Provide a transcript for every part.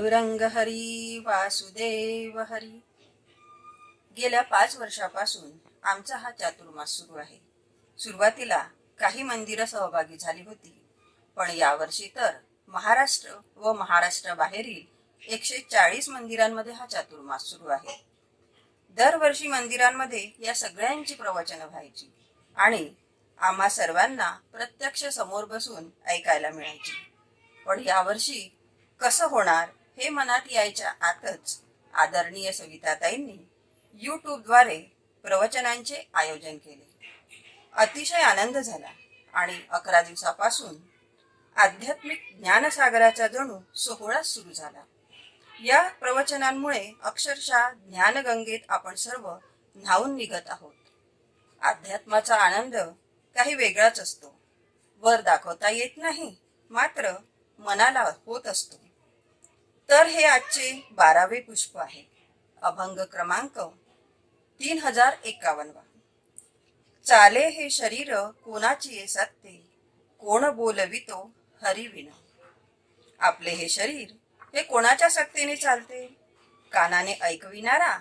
पांडुरंग हरी वासुदेव हरी. गेल्या 5 वर्षापासून आमचा हा चातुर्मास सुरू आहे. सुरुवातीला काही मंदिरं सहभागी झाली होती, पण यावर्षी तर महाराष्ट्र व महाराष्ट्राबाहेरील 140 मंदिरांमध्ये हा चातुर्मास सुरू आहे. दरवर्षी मंदिरांमध्ये या सगळ्यांची प्रवचनं व्हायची आणि आम्हा सर्वांना प्रत्यक्ष समोर बसून ऐकायला मिळायची. पण यावर्षी कसं होणार हे मनात यायच्या आतच आदरणीय सविताताईंनी यूट्यूबद्वारे प्रवचनांचे आयोजन केले. अतिशय आनंद झाला आणि 11 दिवसापासून आध्यात्मिक ज्ञानसागराचा जणू सोहळा सुरू झाला. या प्रवचनांमुळे अक्षरशः ज्ञानगंगेत आपण सर्व न्हावून निघत आहोत. अध्यात्माचा आनंद काही वेगळाच असतो. वर दाखवता येत नाही, मात्र मनाला होत असतो. तर हे आजचे 12वे पुष्प आहे. अभंग क्रमांक 3051. चाले हे शरीर कोणाची ये सत्ते, कोण बोलवितो हरिविना. आपले हे शरीर हे कोणाच्या सक्तीने चालते? कानाने ऐकविणारा,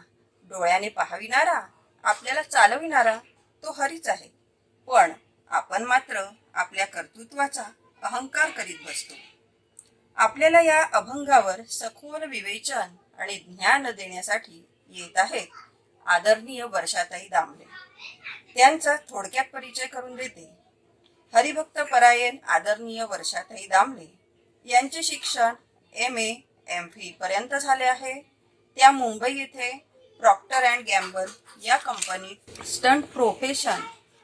डोळ्याने पाहविणारा, आपल्याला चालविणारा तो हरीच आहे. पण आपण मात्र आपल्या कर्तृत्वाचा अहंकार करीत बसतो. आपल्याला या अभंगावर सखोल विवेचन आणि ज्ञान देण्यासाठी येत आहेत आदरणीय वर्षाताई दामले. त्यांचा थोडक्यात परिचय करून देते. हरिभक्त परायण आदरणीय वर्षाताई दामले यांचे शिक्षण MA MPhil पर्यंत झाले आहे. त्या मुंबई येथे प्रॉक्टर अँड गॅम्बल या कंपनीत स्टंट प्रोफेशन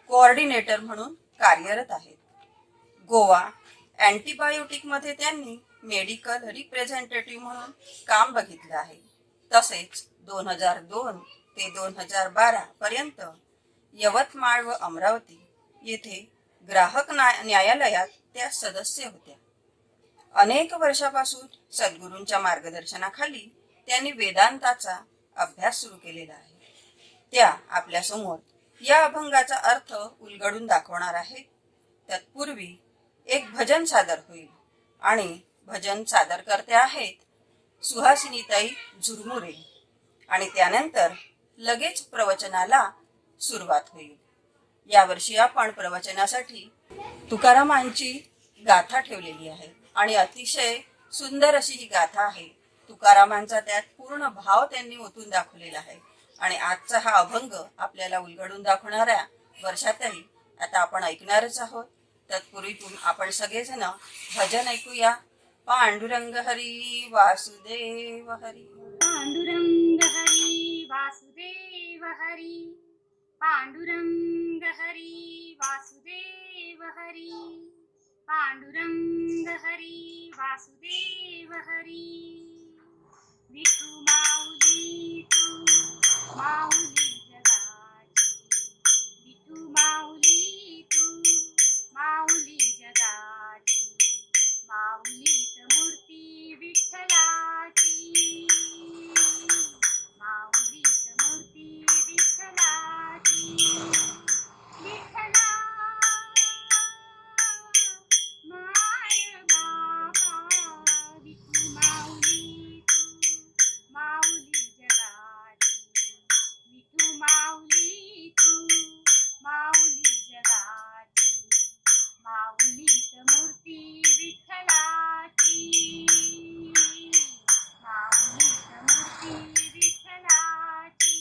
कोऑर्डिनेटर म्हणून कार्यरत आहेत. गोवा अँटीबायोटिक मध्ये त्यांनी मेडिकल रिप्रेझेंटेटिव्ह म्हणून काम बघितलं आहे. तसेच 2002 ते 2012 पर्यंत यवतमाळ व अमरावती येथे ग्राहक न्यायालयात त्या सदस्य होत्या. अनेक वर्षापासून सद्गुरूंच्या मार्गदर्शनाखाली त्यांनी वेदांताचा अभ्यास सुरू केलेला आहे. त्या आपल्या समोर या अभंगाचा अर्थ उलगडून दाखवणार आहेत. तत्पूर्वी एक भजन सादर होईल आणि भजन सादर करते आहेत सुहासिनीताई झुरमुरे आणि त्यानंतर लगेच प्रवचनाला सुरुवात होईल. यावर्षी आपण प्रवचनासाठी तुकारामांची गाथा ठेवलेली आहे आणि अतिशय सुंदर अशी ही गाथा आहे. तुकारामांचा त्यात पूर्ण भाव त्यांनी ओतून दाखवलेला आहे आणि आजचा हा अभंग आपल्याला उलगडून दाखवणाऱ्या वर्षाताई आता आपण ऐकणारच आहोत. तत्पूर्वी आपण सगळेजण भजन ऐकूया. पांडुरंग हरी वासुदेव हरी. पांडुरंग हरी वासुदेव हरी. पांडुरंग हरी वासुदेव हरी. पांडुरंग हरी वासुदेव हरी. विठू माऊली तू माऊली जगाची. विठू माऊली तू माऊली जगाची. माऊलीत मूर्ती विठ्ठलाची. माऊलीत मूर्ती विठ्ठलाची. विठ्ठला माय बाबा. विठू माऊली तू माऊली जगाची. विठू माऊली तू माऊली जगाची. माऊलीत मूर्ती विठ्ठलाची. माऊलीत मूर्ती विठ्ठलाची.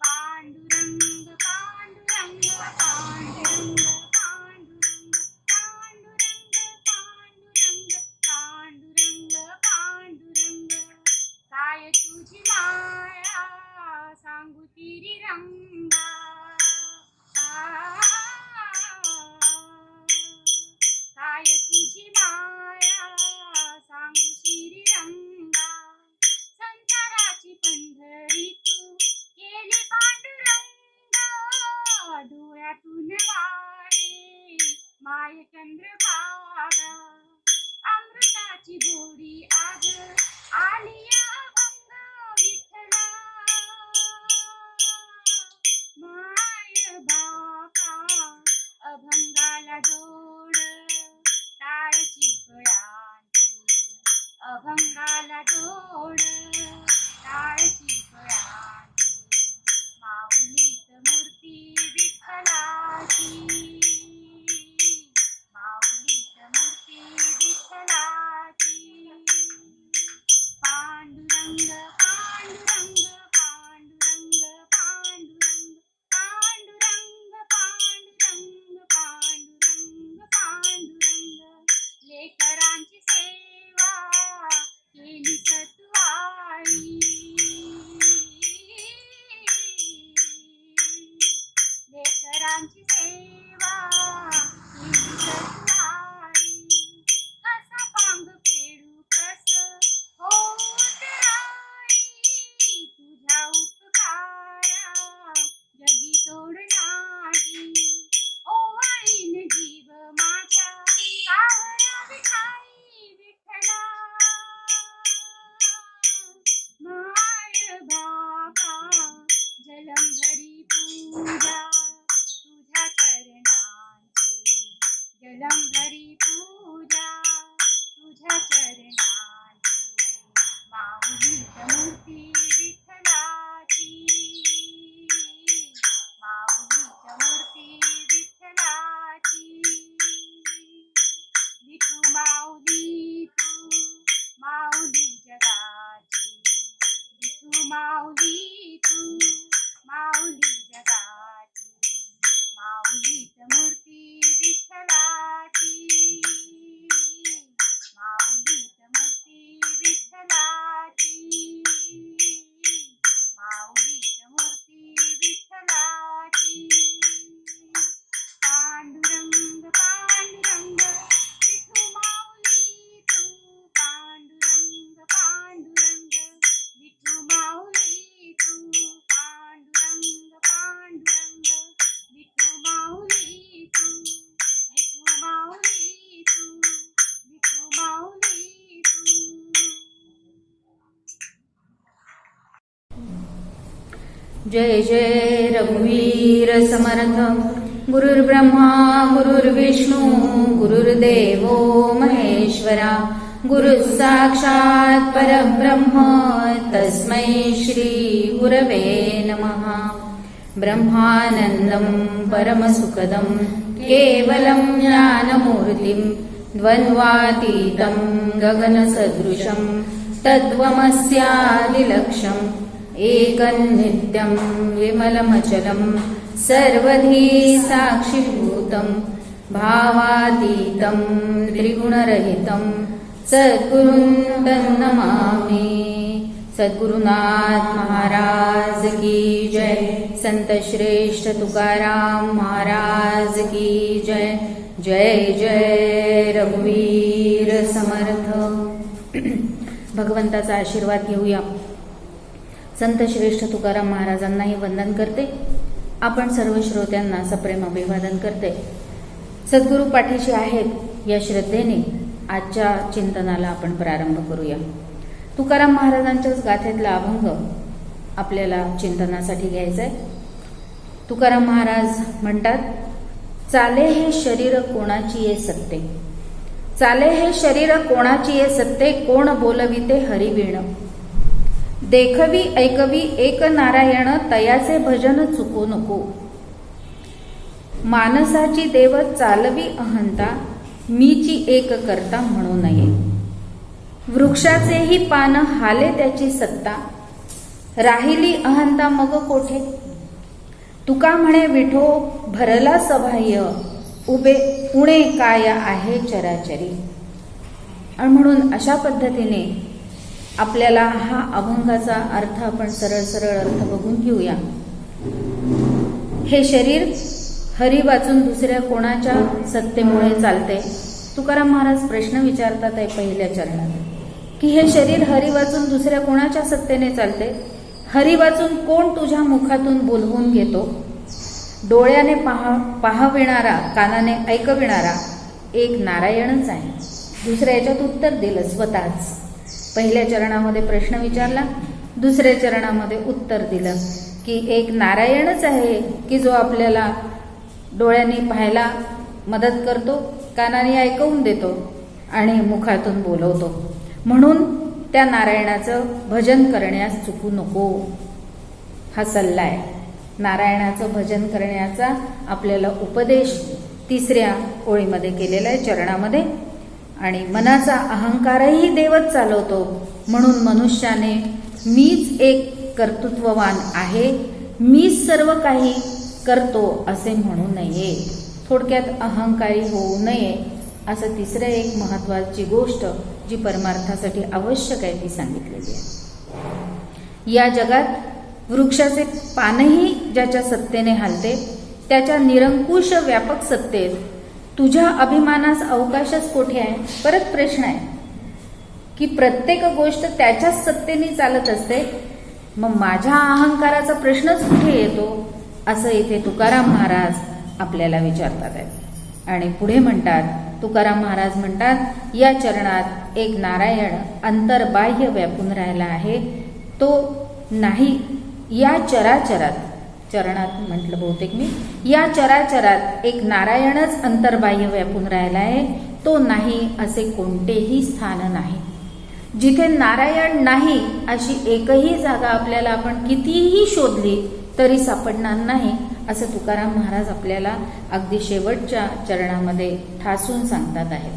पांडुरंग पांडुरंग पांडुरंग पांडुरंग पांडुरंग पांडुरंग पांडुरंग पांडुरंग. काय तुझी माया सांगू तिरी रंगा. काय तुझी माया सांगू श्रीरंगा. संसाराची पंढरी तू केली पांडुरंगा. डोळ्यातून वारे माय चंद्रभागा. अमृताची गोडी आज आली अभंग विठ्ठला. माय बापा अभंगाला जोड टाळची कळ्यांची. अभंग मला जोड टाळची फळांची माऊलीत मूर्ती विठ्ठलाची माऊलीत मूर्ती विठ्ठलाची पांडुरंग पांडुरंग पांडुरंग पांडुरंग पांडुरंग पांडुरंग पांडुरंग पांडुरंग लेकरांची सेवा केली सतवाई लेकरांची सेवा केली सतवाई कसा पांग पेडू कस होत राई तुझ्या उपकारा जगी तोड नाही ओवाळीन जीव माझ्या कावळ्या विठाई विठ्ठला माय बापा जलंधरी पूजा तुझ्या चरणांची जलंधरी पूजा तुझ्या चरणांची माऊलीत मूर्ती विठ्ठलाची माऊलीत मूर्ती विठ्ठलाची विठू माऊली तू माऊली जगाची विठू माऊली तू माऊली जगाची माऊलीत मूर्ती विठ्ठलाची माऊलीत मूर्ती विठ्ठलाची माऊलीत मूर्ती विठ्ठलाची पांडुरंग पांडुरंग विठू माऊली तू पांडुरंग पांडुरंग विठू माऊली तू पांडुरंग पांडुरंग विठू माऊली तू विठू माऊली तू विठू माऊली तू जय जय रघुवीर समर्थ गुरुर्ब्रह्मा गुरुर्विष्णू गुरुर्देवो महेश्वरा गुरु साक्षात् परब्रह्म तस्मै श्री गुरवे नमः ब्रह्मानन्दं परमसुखदं केवलं ज्ञानमूर्तिं द्वन्द्वातीतं गगनसदृशं तत्त्वमस्यादिलक्ष्यम् एकन्नित्यं विमलमचलं सर्वधी साक्षिभूतं भावातीतं त्रिगुणरहितं सद्गुरुं तन्नमामि सद्गुरुनाथ महाराज की जय संत श्रेष्ठ तुकाराम महाराज की जय जय जय रघुवीर समर्थ भगवंताचा आशीर्वाद घेऊया संत श्रेष्ठ तुकाराम महाराजांनाही वंदन करते आपण सर्व श्रोत्यांना सप्रेम अभिवादन करते सद्गुरू पाठीशी आहेत या श्रद्धेने आजच्या चिंतनाला आपण प्रारंभ करूया तुकाराम महाराजांच्याच गाथेतला अभंग आपल्याला चिंतनासाठी घ्यायचा आहे तुकाराम महाराज म्हणतात चाले हे शरीर कोणाची ये सत्ते चाले हे शरीर कोणाची ये सत्ते कोण बोलविते हरिवीण देखवी ऐकवी एक नारायण तयाचे भजन चुको नको मानसाची देव चालवी अहंता मीची एक करता म्हणू नये वृक्षाचेही पान हाले त्याची सत्ता राहिली अहंता मग कोठे तुका म्हणे विठो भरला सबाह्य उभे उणे काय आहे चराचरी आणि म्हणून अशा पद्धतीने आपल्याला हा अभंगाचा अर्थ आपण सरळ सरळ अर्थ बघून घेऊया हे शरीर हरी वाचून दुसऱ्या कोणाच्या सत्तेमुळे चालते तुकाराम महाराज प्रश्न विचारतात आहे पहिल्या चरणात की हे शरीर हरी वाचून दुसऱ्या कोणाच्या सत्तेने चालते हरी वाचून कोण तुझ्या मुखातून बोलवून घेतो डोळ्याने पाहविणारा कानाने ऐकविणारा एक नारायणच आहे दुसऱ्या याच्यात उत्तर दिलं स्वतःच पहिल्या चरणामध्ये प्रश्न विचारला दुसऱ्या चरणामध्ये उत्तर दिलं की एक नारायणच आहे की जो आपल्याला डोळ्यांनी पाहायला मदत करतो कानाने ऐकवून देतो आणि मुखातून बोलवतो म्हणून त्या नारायणाचं भजन करण्यास चुकू नको. हा सल्ला आहे. नारायणाचं भजन करण्याचा आपल्याला उपदेश 3ऱ्या ओळीमध्ये केलेला आहे, चरणामध्ये. आणि मनाचा अहंकारही देवच चालवतो, म्हणून मनुष्याने मीच एक कर्तृत्ववान आहे, मीच सर्व काही करतो असे म्हणू नये. थोडक्यात अहंकारी होऊ नये, असं 3रं एक महत्त्वाची गोष्ट जी परमार्थासाठी आवश्यक आहे ती सांगितलेली आहे. या जगात वृक्षाचे पानही ज्याच्या सत्तेने हालते, त्याच्या निरंकुश व्यापक सत्तेत तुझ्या अभिमानास अवकाशच कोठे आहे? परत प्रश्न आहे की प्रत्येक गोष्ट त्याच्याच सत्तेने चालत असते, मग माझ्या अहंकाराचा प्रश्नच कुठे येतो? असं इथे तुकाराम महाराज आपल्याला विचारतात आहेत. आणि पुढे म्हणतात, तुकाराम महाराज म्हणतात, या चरणात एक नारायण अंतर्बाह्य व्यापून राहिला आहे. तो नाही या चराचरात, चरणात म्हटलं बहुतेक मी, या चराचरात एक नारायणच अंतर्बाह्य व्यापून राहिला आहे. तो नाही असे कोणतेही स्थान नाही. जिथे नारायण नाही अशी एकही जागा आपल्याला आपण कितीही शोधली तरी सापडणार नाही, असं तुकाराम महाराज आपल्याला अगदी शेवटच्या चरणामध्ये ठासून सांगतात आहेत.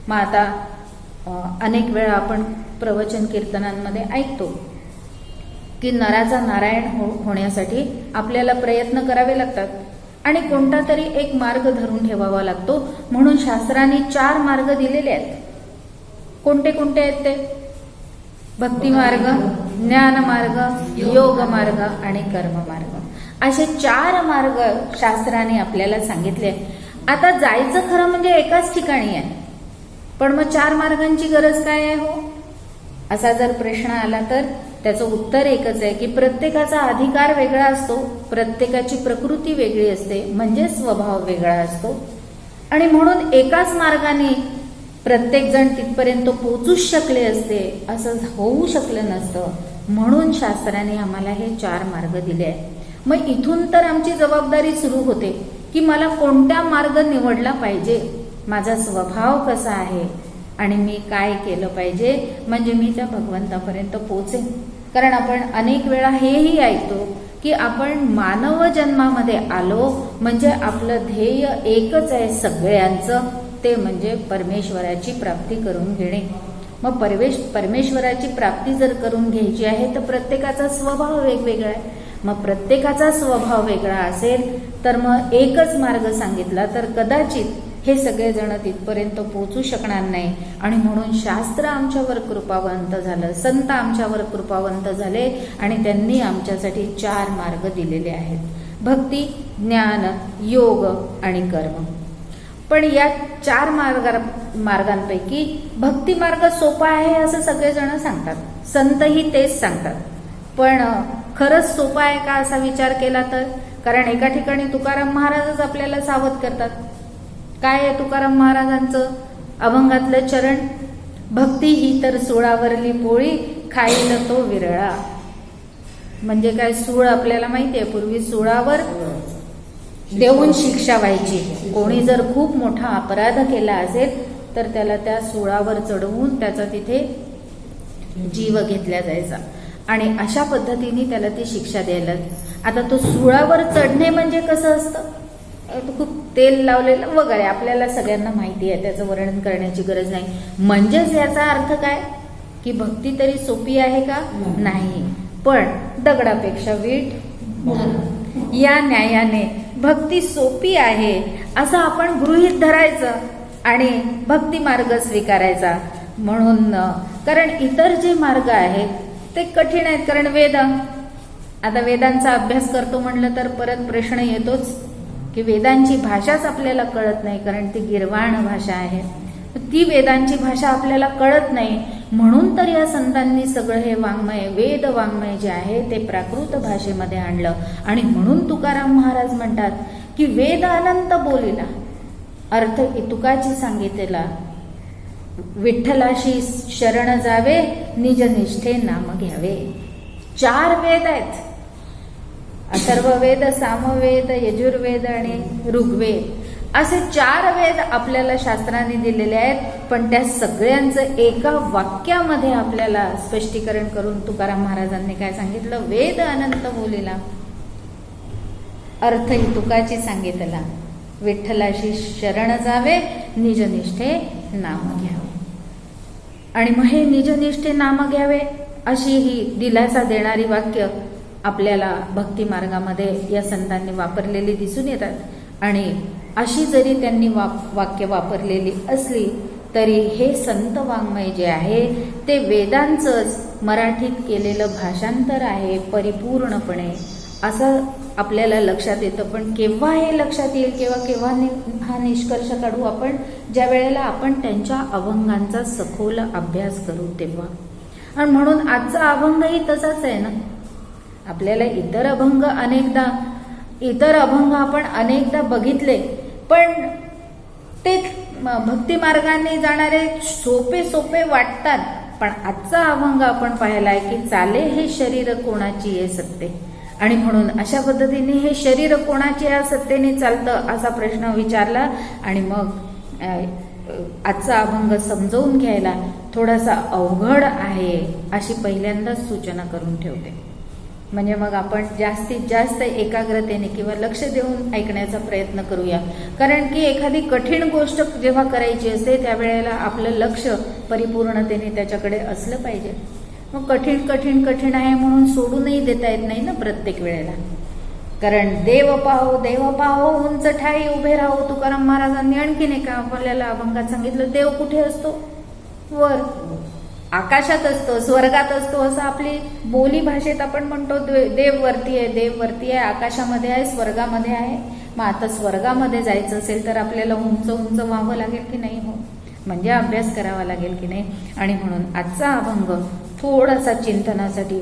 मग आता अनेक वेळा आपण प्रवचन कीर्तनांमध्ये ऐकतो की नराचा नारायण होण्यासाठी आपल्याला प्रयत्न करावे लागतात आणि कोणता तरी एक मार्ग धरून ठेवावा लागतो. म्हणून शास्त्रांनी 4 मार्ग दिलेले आहेत. कोणते कोणते आहेत ते? भक्ती मार्ग, ज्ञान मार्ग, योग मार्ग आणि कर्म मार्ग, असे 4 मार्ग शास्त्राने आपल्याला सांगितले. आता जायचं खरं म्हणजे एकाच ठिकाणी आहे, पण मग 4 मार्गांची गरज काय आहे हो? असा जर प्रश्न आला तर त्याचं उत्तर एकच आहे की प्रत्येकाचा अधिकार वेगळा असतो, प्रत्येकाची प्रकृती वेगळी असते, म्हणजे स्वभाव वेगळा असतो. आणि म्हणून एकाच मार्गाने प्रत्येकजण तिथपर्यंत पोचूच शकले असते असं होऊ शकलं नसतं. म्हणून शास्त्राने आम्हाला हे 4 मार्ग दिले आहेत. मग इथून तर आमची जबाबदारी सुरू होते की मला कोणता मार्ग निवडला पाहिजे, माझा स्वभाव कसा आहे आणि मी काय केलं पाहिजे म्हणजे मी त्या भगवंतापर्यंत पोचेन. कारण आपण अनेक वेळा हेही ऐकतो की आपण मानव जन्मामध्ये आलो म्हणजे आपलं ध्येय एकच आहे सगळ्यांचं, ते म्हणजे परमेश्वराची प्राप्ती करून घेणे. मग परमेश्वराची प्राप्ती जर करून घ्यायची आहे तर प्रत्येकाचा स्वभाव वेगवेगळा आहे. मग प्रत्येकाचा स्वभाव वेगळा असेल तर मग एकच मार्ग सांगितला तर कदाचित हे सगळेजण तिथपर्यंत पोचू शकणार नाही. आणि म्हणून शास्त्र आमच्यावर कृपावंत झालं, संत आमच्यावर कृपावंत झाले आणि त्यांनी आमच्यासाठी 4 मार्ग दिलेले आहेत, भक्ती, ज्ञान, योग आणि कर्म. पण या 4 मार्गांपैकी भक्ती मार्ग सोपा आहे असं सगळेजण सांगतात, संतही तेच सांगतात. पण खरंच सोपा आहे का असा विचार केला तर, कारण एका ठिकाणी तुकाराम महाराजच आपल्याला सावध करतात. काय आहे तुकाराम महाराजांचं अभंगातलं चरण? भक्ती ही तर सुळावरली पोळी, खाईल तो विरळा. म्हणजे काय? सूळ आपल्याला माहिती आहे, पूर्वी सुळावर देऊन शिक्षा व्हायची. कोणी जर खूप मोठा अपराध केला असेल तर त्याला त्या सुळावर चढवून त्याचा तिथे जीव घेतला जायचा आणि अशा पद्धतीने त्याला ती शिक्षा द्यायला. आता तो सुळावर चढणे म्हणजे कसं असतं? खूप तेल लावलेलं वगैरे आपल्याला सगळ्यांना माहिती आहे, त्याचं वर्णन करण्याची गरज नाही. म्हणजेच याचा अर्थ काय की भक्ती तरी सोपी आहे का? नाही. पण दगडापेक्षा वीट या न्यायाने भक्ती सोपी आहे असं आपण गृहीत धरायचं आणि भक्ती मार्ग स्वीकारायचा. म्हणून कारण इतर जे मार्ग आहेत ते कठीण आहेत. कारण आता वेदांचा अभ्यास करतो म्हणलं तर परत प्रश्न येतोच की वेदांची भाषाच आपल्याला कळत नाही, कारण ती गिरवाण भाषा आहे. ती वेदांची भाषा आपल्याला कळत नाही. म्हणून तर या संतांनी सगळं हे वाङ्मय, वेद वाङ्मय जे आहे ते प्राकृत भाषेमध्ये आणलं. आणि म्हणून तुकाराम महाराज म्हणतात की वेद अनंत बोलिला, अर्थ तुकाची सांगितलेला, विठ्ठलाशी शरण जावे, निज निष्ठे नाम घ्यावे. 4 वेद आहेत, अथर्ववेद, सामवेद, यजुर्वेद आणि ऋग्वेद. असे 4 वेद आपल्याला शास्त्राने दिलेले आहेत, पण त्या सगळ्यांचं एका वाक्यामध्ये आपल्याला स्पष्टीकरण करून तुकाराम महाराजांनी काय सांगितलं? वेद अनंत बोलिला, अर्थ ही तुकाची सांगितला, विठ्ठलाशी शरण जावे, निजनिष्ठे नाम घ्यावे. आणि मग हे निजनिष्ठे नाम घ्यावे अशी ही दिलासा देणारी वाक्य आपल्याला भक्ती मार्गामध्ये या संतांनी वापरलेली दिसून येतात. आणि अशी जरी त्यांनी वाक्य वापरलेली असली तरी हे संत वाङ्मय जे आहे ते वेदांचंच मराठीत केलेलं भाषांतर आहे परिपूर्णपणे, असं आपल्याला लक्षात येतं. पण केव्हा हे लक्षात येईल, केव्हा हा निष्कर्ष काढू आपण? ज्या वेळेला आपण त्यांच्या अभंगांचा सखोल अभ्यास करू तेव्हा. आणि म्हणून आजचा अभंगही तसाच आहे ना. आपल्याला इतर अभंग आपण अनेकदा बघितले, पण ते भक्ती मार्गाने जाणारे सोपे वाटतात. पण आजचा अभंग आपण पाहिलाय की चाले हे शरीर कोणाची ये सत्ते. आणि म्हणून अशा पद्धतीने हे शरीर कोणाचे या सत्तेने चालतं असा प्रश्न विचारला. आणि मग आजचा अभंग समजावून घ्यायला थोडासा अवघड आहे अशी पहिल्यांदाच सूचना करून ठेवते. म्हणजे मग आपण जास्तीत जास्त एकाग्रतेने किंवा लक्ष देऊन ऐकण्याचा प्रयत्न करूया. कारण की एखादी कठीण गोष्ट जेव्हा करायची असते त्यावेळेला आपलं लक्ष परिपूर्णतेने त्याच्याकडे असलं पाहिजे. मग कठीण आहे म्हणून सोडूनही देता येत नाही ना प्रत्येक वेळेला. कारण देव पाहो उंच ठाई उभे राहो. तुकाराम महाराजांनी आणखीन एका आपल्याला अभंगात सांगितलं, देव कुठे असतो? वर, आकाशात असतो, स्वर्गात असतो, असं आपली बोली भाषेत आपण म्हणतो. देव वरती आहे, आकाशामध्ये आहे, स्वर्गामध्ये आहे. मग आता स्वर्गामध्ये जायचं असेल तर आपल्याला उंच व्हावं लागेल की नाही? हो, म्हणजे अभ्यास करावा लागेल की नाही? आणि म्हणून आजचा अभंग थोडासा चिंतनासाठी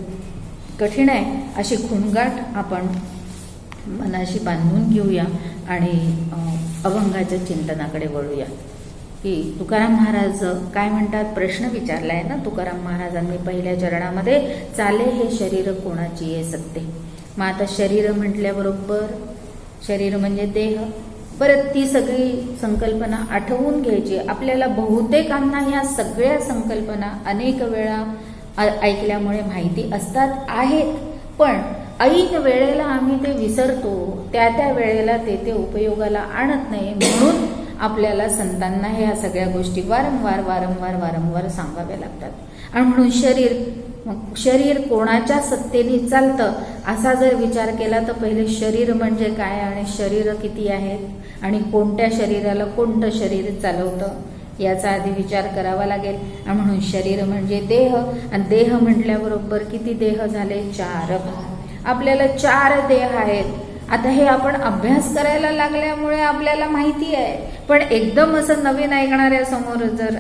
कठीण आहे, अशी खुणगाठ आपण मनाशी बांधून घेऊया आणि अभंगाच्या चिंतनाकडे वळूया. की तुकाराम महाराज काय म्हणतात? प्रश्न विचारलाय ना तुकाराम महाराजांनी पहिल्या चरणामध्ये, चाले हे शरीर कोणाची ये सत्ते. मग आता शरीर म्हटल्याबरोबर शरीर म्हणजे देह. परत ती सगळी संकल्पना आठवून घ्यायची. आपल्याला बहुतेकांना ह्या सगळ्या संकल्पना अनेक वेळा ऐकल्यामुळे माहिती आहेत, पण ऐन वेळेला आम्ही ते विसरतो. त्या वेळेला ते उपयोगाला आणत नाही. म्हणून आपल्याला संतांना ह्या सगळ्या गोष्टी वारंवार सांगाव्या लागतात. आणि म्हणून शरीर कोणाच्या सत्तेने चालतं असा जर विचार केला तर पहिले शरीर म्हणजे काय आणि शरीर किती आहेत आणि कोणत्या शरीराला कोणतं शरीर चालवतं याचा आधी विचार करावा लागेल. आणि म्हणून शरीर म्हणजे देह, आणि देह म्हटल्याबरोबर किती देह झाले? 4. आपल्याला 4 देह आहेत. आता हे आपण अभ्यास करायला लागल्यामुळे आपल्याला माहिती आहे, पण एकदम असं नवीन ऐकणाऱ्या समोर जर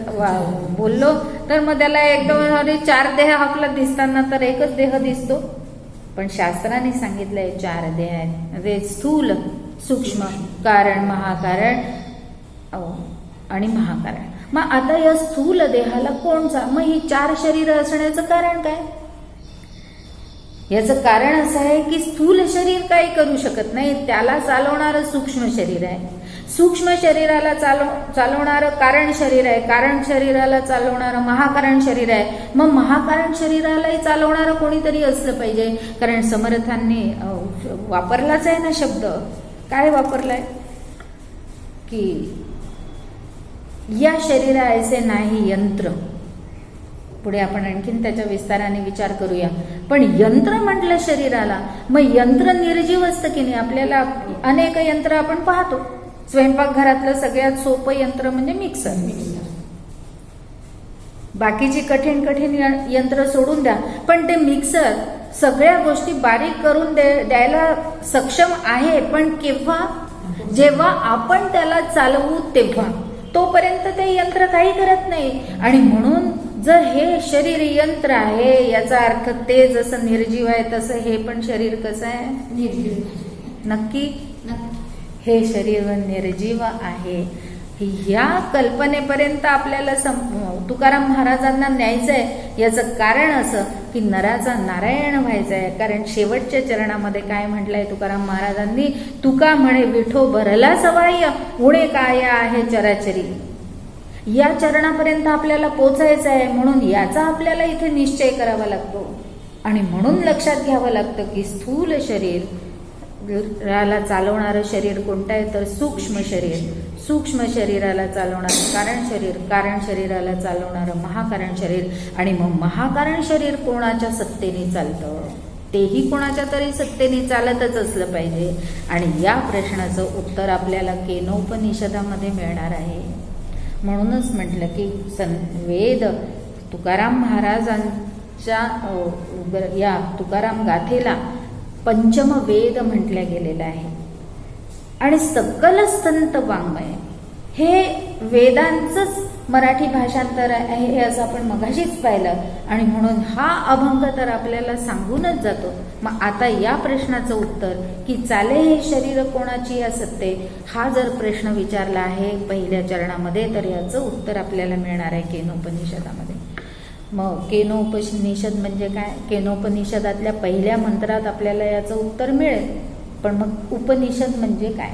बोललो तर मग त्याला एकदम 4 देह आपला दिसताना तर एकच देह दिसतो. पण शास्त्राने सांगितलंय 4 देह आहेत. ते स्थूल, सूक्ष्म, कारण, महाकारण आणि महाकारण. मग आता या स्थूल देहाला कोणचा? मग ही 4 शरीर असण्याचं कारण काय? याचं कारण असं आहे की स्थूल शरीर काही करू शकत नाही, त्याला चालवणारं सूक्ष्म शरीर आहे. सूक्ष्म शरीराला चालवणारं कारण शरीर आहे, कारण शरीराला चालवणारं महाकारण शरीर आहे. मग महाकारण शरीरालाही चालवणारं कोणीतरी असलं पाहिजे. कारण समर्थांनी वापरलाच आहे ना शब्द. काय वापरलाय? की या शरीरा ऐसे नाही यंत्र. पुढे आपण आणखीन त्याच्या विस्ताराने विचार करूया. पण यंत्र म्हटलं शरीराला, मग यंत्र निर्जीव असतं की नाही? आपल्याला अनेक यंत्र आपण पाहतो. स्वयंपाकघरातलं सगळ्यात सोपं यंत्र म्हणजे मिक्सर. बाकीची कठीण यंत्र सोडून द्या, पण ते मिक्सर सगळ्या गोष्टी बारीक करून द्यायला सक्षम आहे. पण केव्हा? जेव्हा आपण त्याला चालवू तेव्हा. तोपर्यंत ते यंत्र काही करत नाही. आणि म्हणून जर हे शरीर यंत्र आहे याचा अर्थ ते जसं निर्जीव आहे तसं हे पण शरीर कसं आहे? निर्जीव. नक्की हे शरीर निर्जीव आहे. ह्या कल्पनेपर्यंत आपल्याला तुकाराम महाराजांना न्यायचं आहे याचं कारण असं की नराचा नारायण व्हायचा आहे. कारण शेवटच्या चरणामध्ये काय म्हटलंय तुकाराम महाराजांनी, तुका म्हणे विठो भरला सवाय उणे काय आहे चराचरी. या चरणापर्यंत आपल्याला पोचायचं आहे, म्हणून याचा आपल्याला इथे निश्चय करावा लागतो. आणि म्हणून लक्षात घ्यावं लागतं की स्थूल शरीराला चालवणारं शरीर कोणतं आहे तर सूक्ष्म शरीर, सूक्ष्म शरीराला चालवणारं कारण शरीर, कारण शरीराला चालवणारं महाकारण शरीर. आणि मग महाकारण शरीर कोणाच्या सत्तेने चालतं, तेही कोणाच्या तरी सत्तेने चालतच असलं पाहिजे. आणि या प्रश्नाचं उत्तर आपल्याला केनोपनिषदामध्ये मिळणार आहे. म्हणूनच म्हटलं की वेद तुकाराम महाराजांच्या या तुकाराम गाथेला पंचम वेद म्हटल्या गेलेलं आहे. आणि सकल संत वाङ्मय हे वेदांचंच मराठी भाषांतर आहे हे असं आपण मगाशीच पाहिलं. आणि म्हणून हा अभंग तर आपल्याला सांगूनच जातो. मग आता या प्रश्नाचं उत्तर की चाले हे शरीर कोणाची या सत्ते, हा जर प्रश्न विचारला आहे पहिल्या चरणामध्ये तर याचं उत्तर आपल्याला मिळणार आहे केनोपनिषदामध्ये. मग केनोपनिषद म्हणजे काय, केनोपनिषदातल्या पहिल्या मंत्रात आपल्याला याचं उत्तर मिळेल. पण मग उपनिषद म्हणजे काय,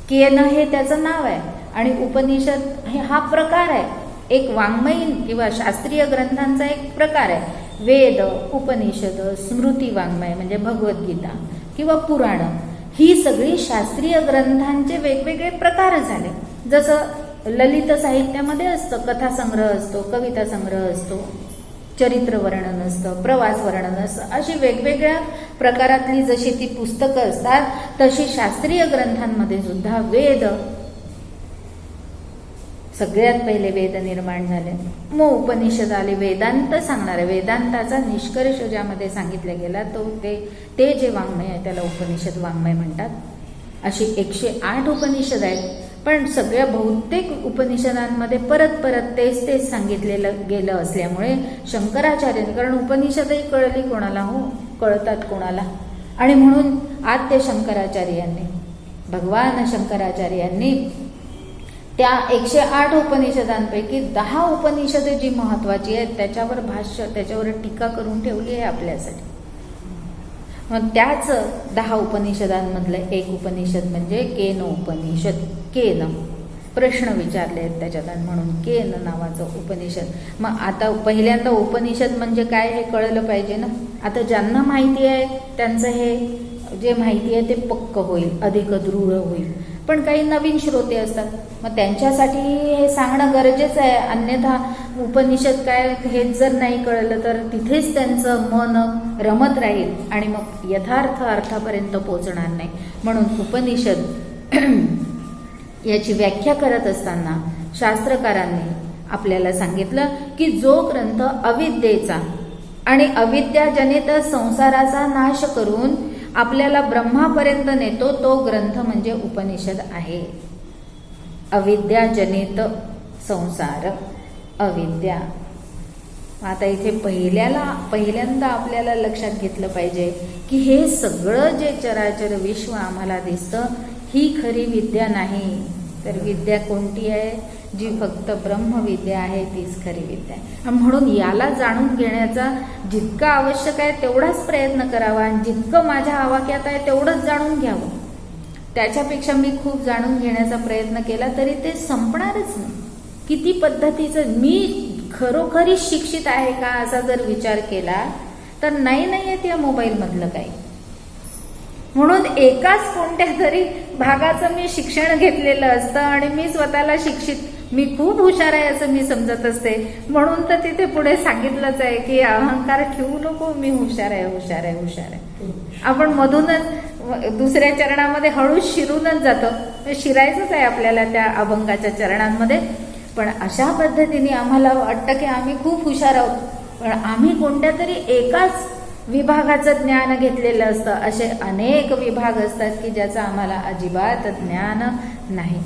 केन हे त्याचं नाव आहे आणि उपनिषद हे हा प्रकार आहे, एक वाङ्मयीन किंवा शास्त्रीय ग्रंथांचा एक प्रकार आहे. वेद, उपनिषद, स्मृती वाङ्मय म्हणजे भगवद्गीता किंवा पुराण, ही सगळी शास्त्रीय ग्रंथांचे वेगवेगळे प्रकार झाले. जसं ललित साहित्यामध्ये असतं, कथासंग्रह असतो, कविता संग्रह असतो, चरित्र वर्णन असतं, प्रवास वर्णन असतं. अशी वेगवेगळ्या प्रकारातली जशी ती पुस्तकं असतात तशी शास्त्रीय ग्रंथांमध्ये सुद्धा वेद, सगळ्यात पहिले वेद निर्माण झाले. मग उपनिषद आले, वेदांत सांगणारे, वेदांताचा निष्कर्ष ज्यामध्ये सांगितला गेला तो ते जे वाङ्मय आहे त्याला उपनिषद वाङ्मय म्हणतात. अशी 108 उपनिषद आहेत. पण सगळ्या बहुतेक उपनिषदांमध्ये परत परत तेच सांगितलेलं गेलं असल्यामुळे शंकराचार्यांनी, कारण उपनिषदही कळली कोणाला, हो कळतात कोणाला, आणि म्हणून आद्य शंकराचार्यांनी, भगवान शंकराचार्यांनी त्या 108 उपनिषदांपैकी 10 उपनिषदे जी महत्वाची आहेत त्याच्यावर भाष्य, त्याच्यावर टीका करून ठेवली आहे आपल्यासाठी. मग त्याच 10 उपनिषदांमधलं एक उपनिषद म्हणजे केनोपनिषद. केन प्रश्न विचारले आहेत त्याच्यात, म्हणून केन नावाचं उपनिषद. मग आता पहिल्यांदा उपनिषद म्हणजे काय हे कळलं पाहिजे ना. आता ज्यांना माहिती आहे त्यांचं हे जे माहिती आहे ते पक्क होईल, अधिक दृढ होईल. पण काही नवीन श्रोते असतात, मग त्यांच्यासाठी हे सांगणं गरजेचं आहे. अन्यथा उपनिषद काय हेच जर नाही कळलं तर तिथेच त्यांचं मन रमत राहील आणि मग यथार्थ अर्थापर्यंत पोचणार नाही. म्हणून उपनिषद याची व्याख्या करत असताना शास्त्रकारांनी आपल्याला सांगितलं की जो ग्रंथ अविद्येचा आणि अविद्याजनित संसाराचा नाश करून आपल्याला ब्रह्मापर्यंत नेतो तो ग्रंथ म्हणजे उपनिषद आहे. अविद्याजनित संसार, अविद्या. आता इथे पहिल्यांदा आपल्याला लक्षात घेतलं पाहिजे की हे सगळं जे चराचर विश्व आम्हाला दिसतं ही खरी विद्या नाही. तर विद्या कोणती आहे, जी फक्त ब्रह्मविद्या आहे तीच खरी विद्या आहे. म्हणून याला जाणून घेण्याचा जितका आवश्यक आहे तेवढाच प्रयत्न करावा आणि जितकं माझ्या आवाक्यात आहे तेवढंच जाणून घ्यावं. त्याच्यापेक्षा मी खूप जाणून घेण्याचा प्रयत्न केला तरी ते संपणारच नाही. किती पद्धतीचं, मी खरोखरी शिक्षित आहे का असा जर विचार केला तर नाही आहे त्या मोबाईलमधलं काही. म्हणून एकाच कोणत्या तरी भागाचं मी शिक्षण घेतलेलं असतं आणि मी स्वतःला शिक्षित, मी खूप हुशार आहे असं मी समजत असते. म्हणून तर तिथे पुढे सांगितलंच आहे की अहंकार ठेवू नको, मी हुशार आहे. आपण मधूनच दुसऱ्या चरणामध्ये हळूच शिरूनच जातो. शिरायचंच आहे आपल्याला त्या अभंगाच्या चरणांमध्ये. पण अशा पद्धतीने आम्हाला वाटतं की आम्ही खूप हुशार आहोत, पण आम्ही कोणत्या तरी एकाच विभागाचं ज्ञान घेतलेलं असतं. असे अनेक विभाग असतात की ज्याचं आम्हाला अजिबात ज्ञान नाही.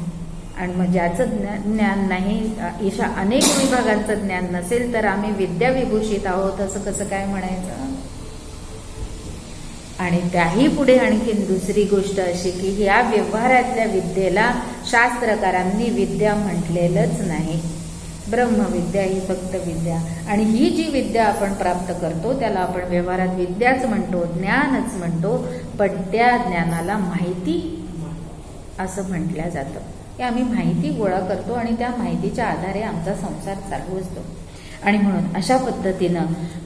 आणि मग ज्याचं ज्ञान नाही, अशा अनेक विभागांचं ज्ञान नसेल तर आम्ही विद्याविभूषित आहोत असं कसं काय म्हणायचं. आणि त्याही पुढे आणखीन दुसरी गोष्ट अशी की या व्यवहारातल्या विद्येला शास्त्रकारांनी विद्या म्हटलेलंच नाही. ब्रह्मविद्या ही फक्त विद्या, आणि ही जी विद्या आपण प्राप्त करतो त्याला आपण व्यवहारात विद्याच म्हणतो, ज्ञानच म्हणतो, पण त्या ज्ञानाला माहिती असं म्हटलं जातं की आम्ही माहिती गोळा करतो आणि त्या माहितीच्या आधारे आमचा संसार चालू असतो. आणि म्हणून अशा पद्धतीनं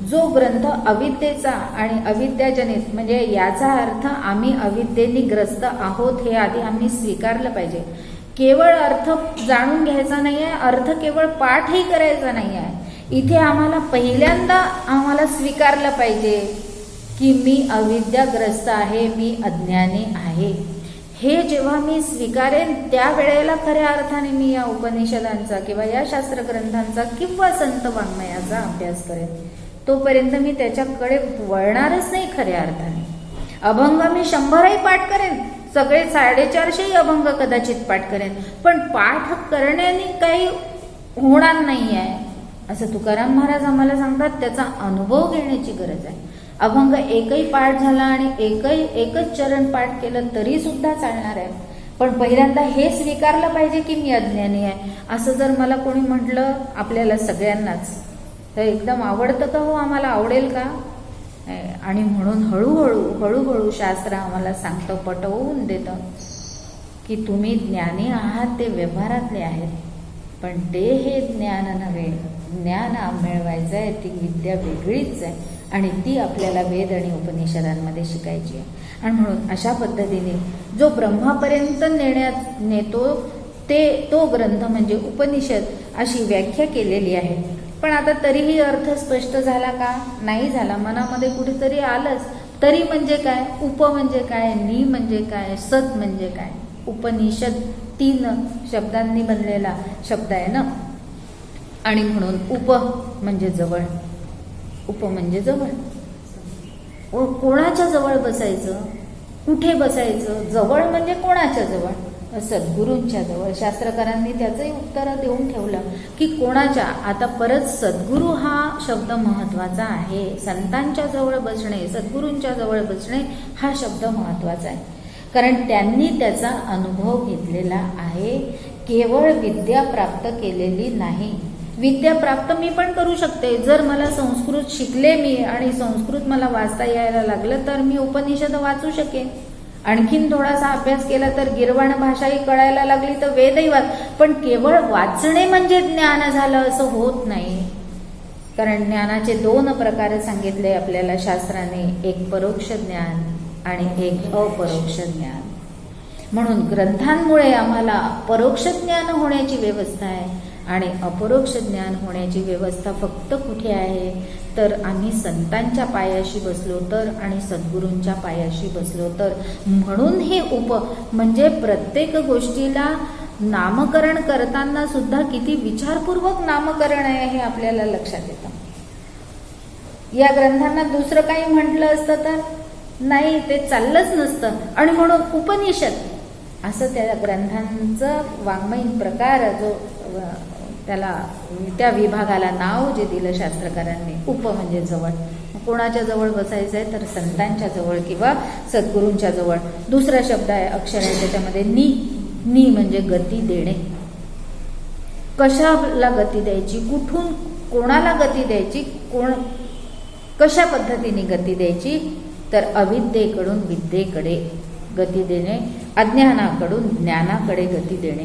जो ग्रंथ अविद्येचा आणि अविद्याजनित, म्हणजे याचा अर्थ आम्ही अविद्येने ग्रस्त आहोत हे आधी आम्ही स्वीकारलं पाहिजे. केवळ अर्थ जाणून घ्यायचा नाही आहे, अर्थ केवळ पाठही करायचा नाही आहे. इथे आम्हाला पहिल्यांदा आम्हाला स्वीकारलं पाहिजे की मी अविद्याग्रस्त आहे, मी अज्ञानी आहे. हे जेव्हा मी स्वीकारेन त्या वेळेला खऱ्या अर्थाने मी या उपनिषदांचा किंवा या शास्त्रग्रंथांचा किंवा संत वाङ्मयाचा अभ्यास करेन. तोपर्यंत मी त्याच्याकडे वळणारच नाही खऱ्या अर्थाने. अभंग मी 100ही पाठ करेन, सगळे 450 अभंग कदाचित पाठ करेन, पण पाठ करण्याने काही होणार नाही आहे असं तुकाराम महाराज आम्हाला सांगतात. त्याचा अनुभव घेण्याची गरज आहे. अभंग एकही पाठ झाला आणि एकच चरण पाठ केलं तरी सुद्धा चालणार आहे, पण पहिल्यांदा हे स्वीकारलं पाहिजे की मी अज्ञानी आहे. असं जर मला कोणी म्हटलं आपल्याला सगळ्यांनाच तर एकदम आवडतं का? हो, आम्हाला आवडेल का? आणि म्हणून हळूहळू शास्त्र आम्हाला सांगतं, पटवून देतं की तुम्ही ज्ञानी आहात ते व्यवहारातले आहेत, पण ते हे ज्ञान नव्हे. ज्ञान मिळवायचं आहे ती विद्या वेगळीच आहे आणि ती आपल्याला वेद आणि उपनिषदांमध्ये शिकायची आहे. आणि म्हणून अशा पद्धतीने जो ब्रह्मापर्यंत नेतो तो ग्रंथ म्हणजे उपनिषद अशी व्याख्या केलेली आहे. पण आता तरीही अर्थ स्पष्ट झाला का? नाही झाला. मनामध्ये कुठेतरी आलंच. तरी म्हणजे काय? उप म्हणजे काय? नि म्हणजे काय? सत म्हणजे काय? उपनिषद 3 शब्दांनी बनलेला शब्द आहे ना. आणि म्हणून उप म्हणजे जवळ. उप म्हणजे जवळ. कोणाच्या जवळ बसायचं? कुठे बसायचं? जवळ म्हणजे कोणाच्या जवळ? सद्गुरूंच्या जवळ. शास्त्रकारांनी त्याचंही उत्तर देऊन ठेवलं की कोणाच्या. आता परत सद्गुरू हा शब्द महत्वाचा आहे. संतांच्या जवळ बसणे, सद्गुरूंच्या जवळ बसणे हा शब्द महत्वाचा आहे, कारण त्यांनी त्याचा अनुभव घेतलेला आहे. केवळ विद्या प्राप्त केलेली नाही. विद्या प्राप्त मी पण करू शकते. जर मला संस्कृत शिकले मी आणि संस्कृत मला वाचता यायला लागलं तर मी उपनिषद वाचू शकेन. आणखीन थोडासा अभ्यास केला तर गिरवाण भाषाही कळायला लागली तर वेदही पण केवळ वाचणे म्हणजे ज्ञान झालं असं होत नाही. कारण ज्ञानाचे 2 प्रकार सांगितले आपल्याला शास्त्राने, एक परोक्ष ज्ञान आणि एक अपरोक्ष ज्ञान. म्हणून ग्रंथांमुळे आम्हाला परोक्ष ज्ञान होण्याची व्यवस्था आहे आणि अपरोक्ष ज्ञान होण्याची व्यवस्था फक्त कुठे आहे? तर आम्ही संतांच्या पायाशी बसलो तर आणि सद्गुरूंच्या पायाशी बसलो तर. म्हणून हे म्हणजे प्रत्येक गोष्टीला नामकरण करताना सुद्धा किती विचारपूर्वक नामकरण आहे हे आपल्याला लक्षात येतं. या ग्रंथांना दुसरं काही म्हटलं असतं तर नाही, ते चाललंच नसतं. आणि म्हणून उपनिषद असं त्या ग्रंथांचं वाङ्मयीन प्रकार जो त्याला त्या विभागाला नाव जे दिलं शास्त्रकारांनी, उप म्हणजे जवळ. कोणाच्या जवळ बसायचं आहे? तर संतांच्या जवळ किंवा सद्गुरूंच्या जवळ. दुसरा शब्द आहे, अक्षर आहे त्याच्यामध्ये, नि म्हणजे गती देणे. कशाला गती द्यायची? कुठून कोणाला गती द्यायची? कशा पद्धतीने गती द्यायची? तर अविद्येकडून विद्येकडे गती देणे, अज्ञानाकडून ज्ञानाकडे गती देणे,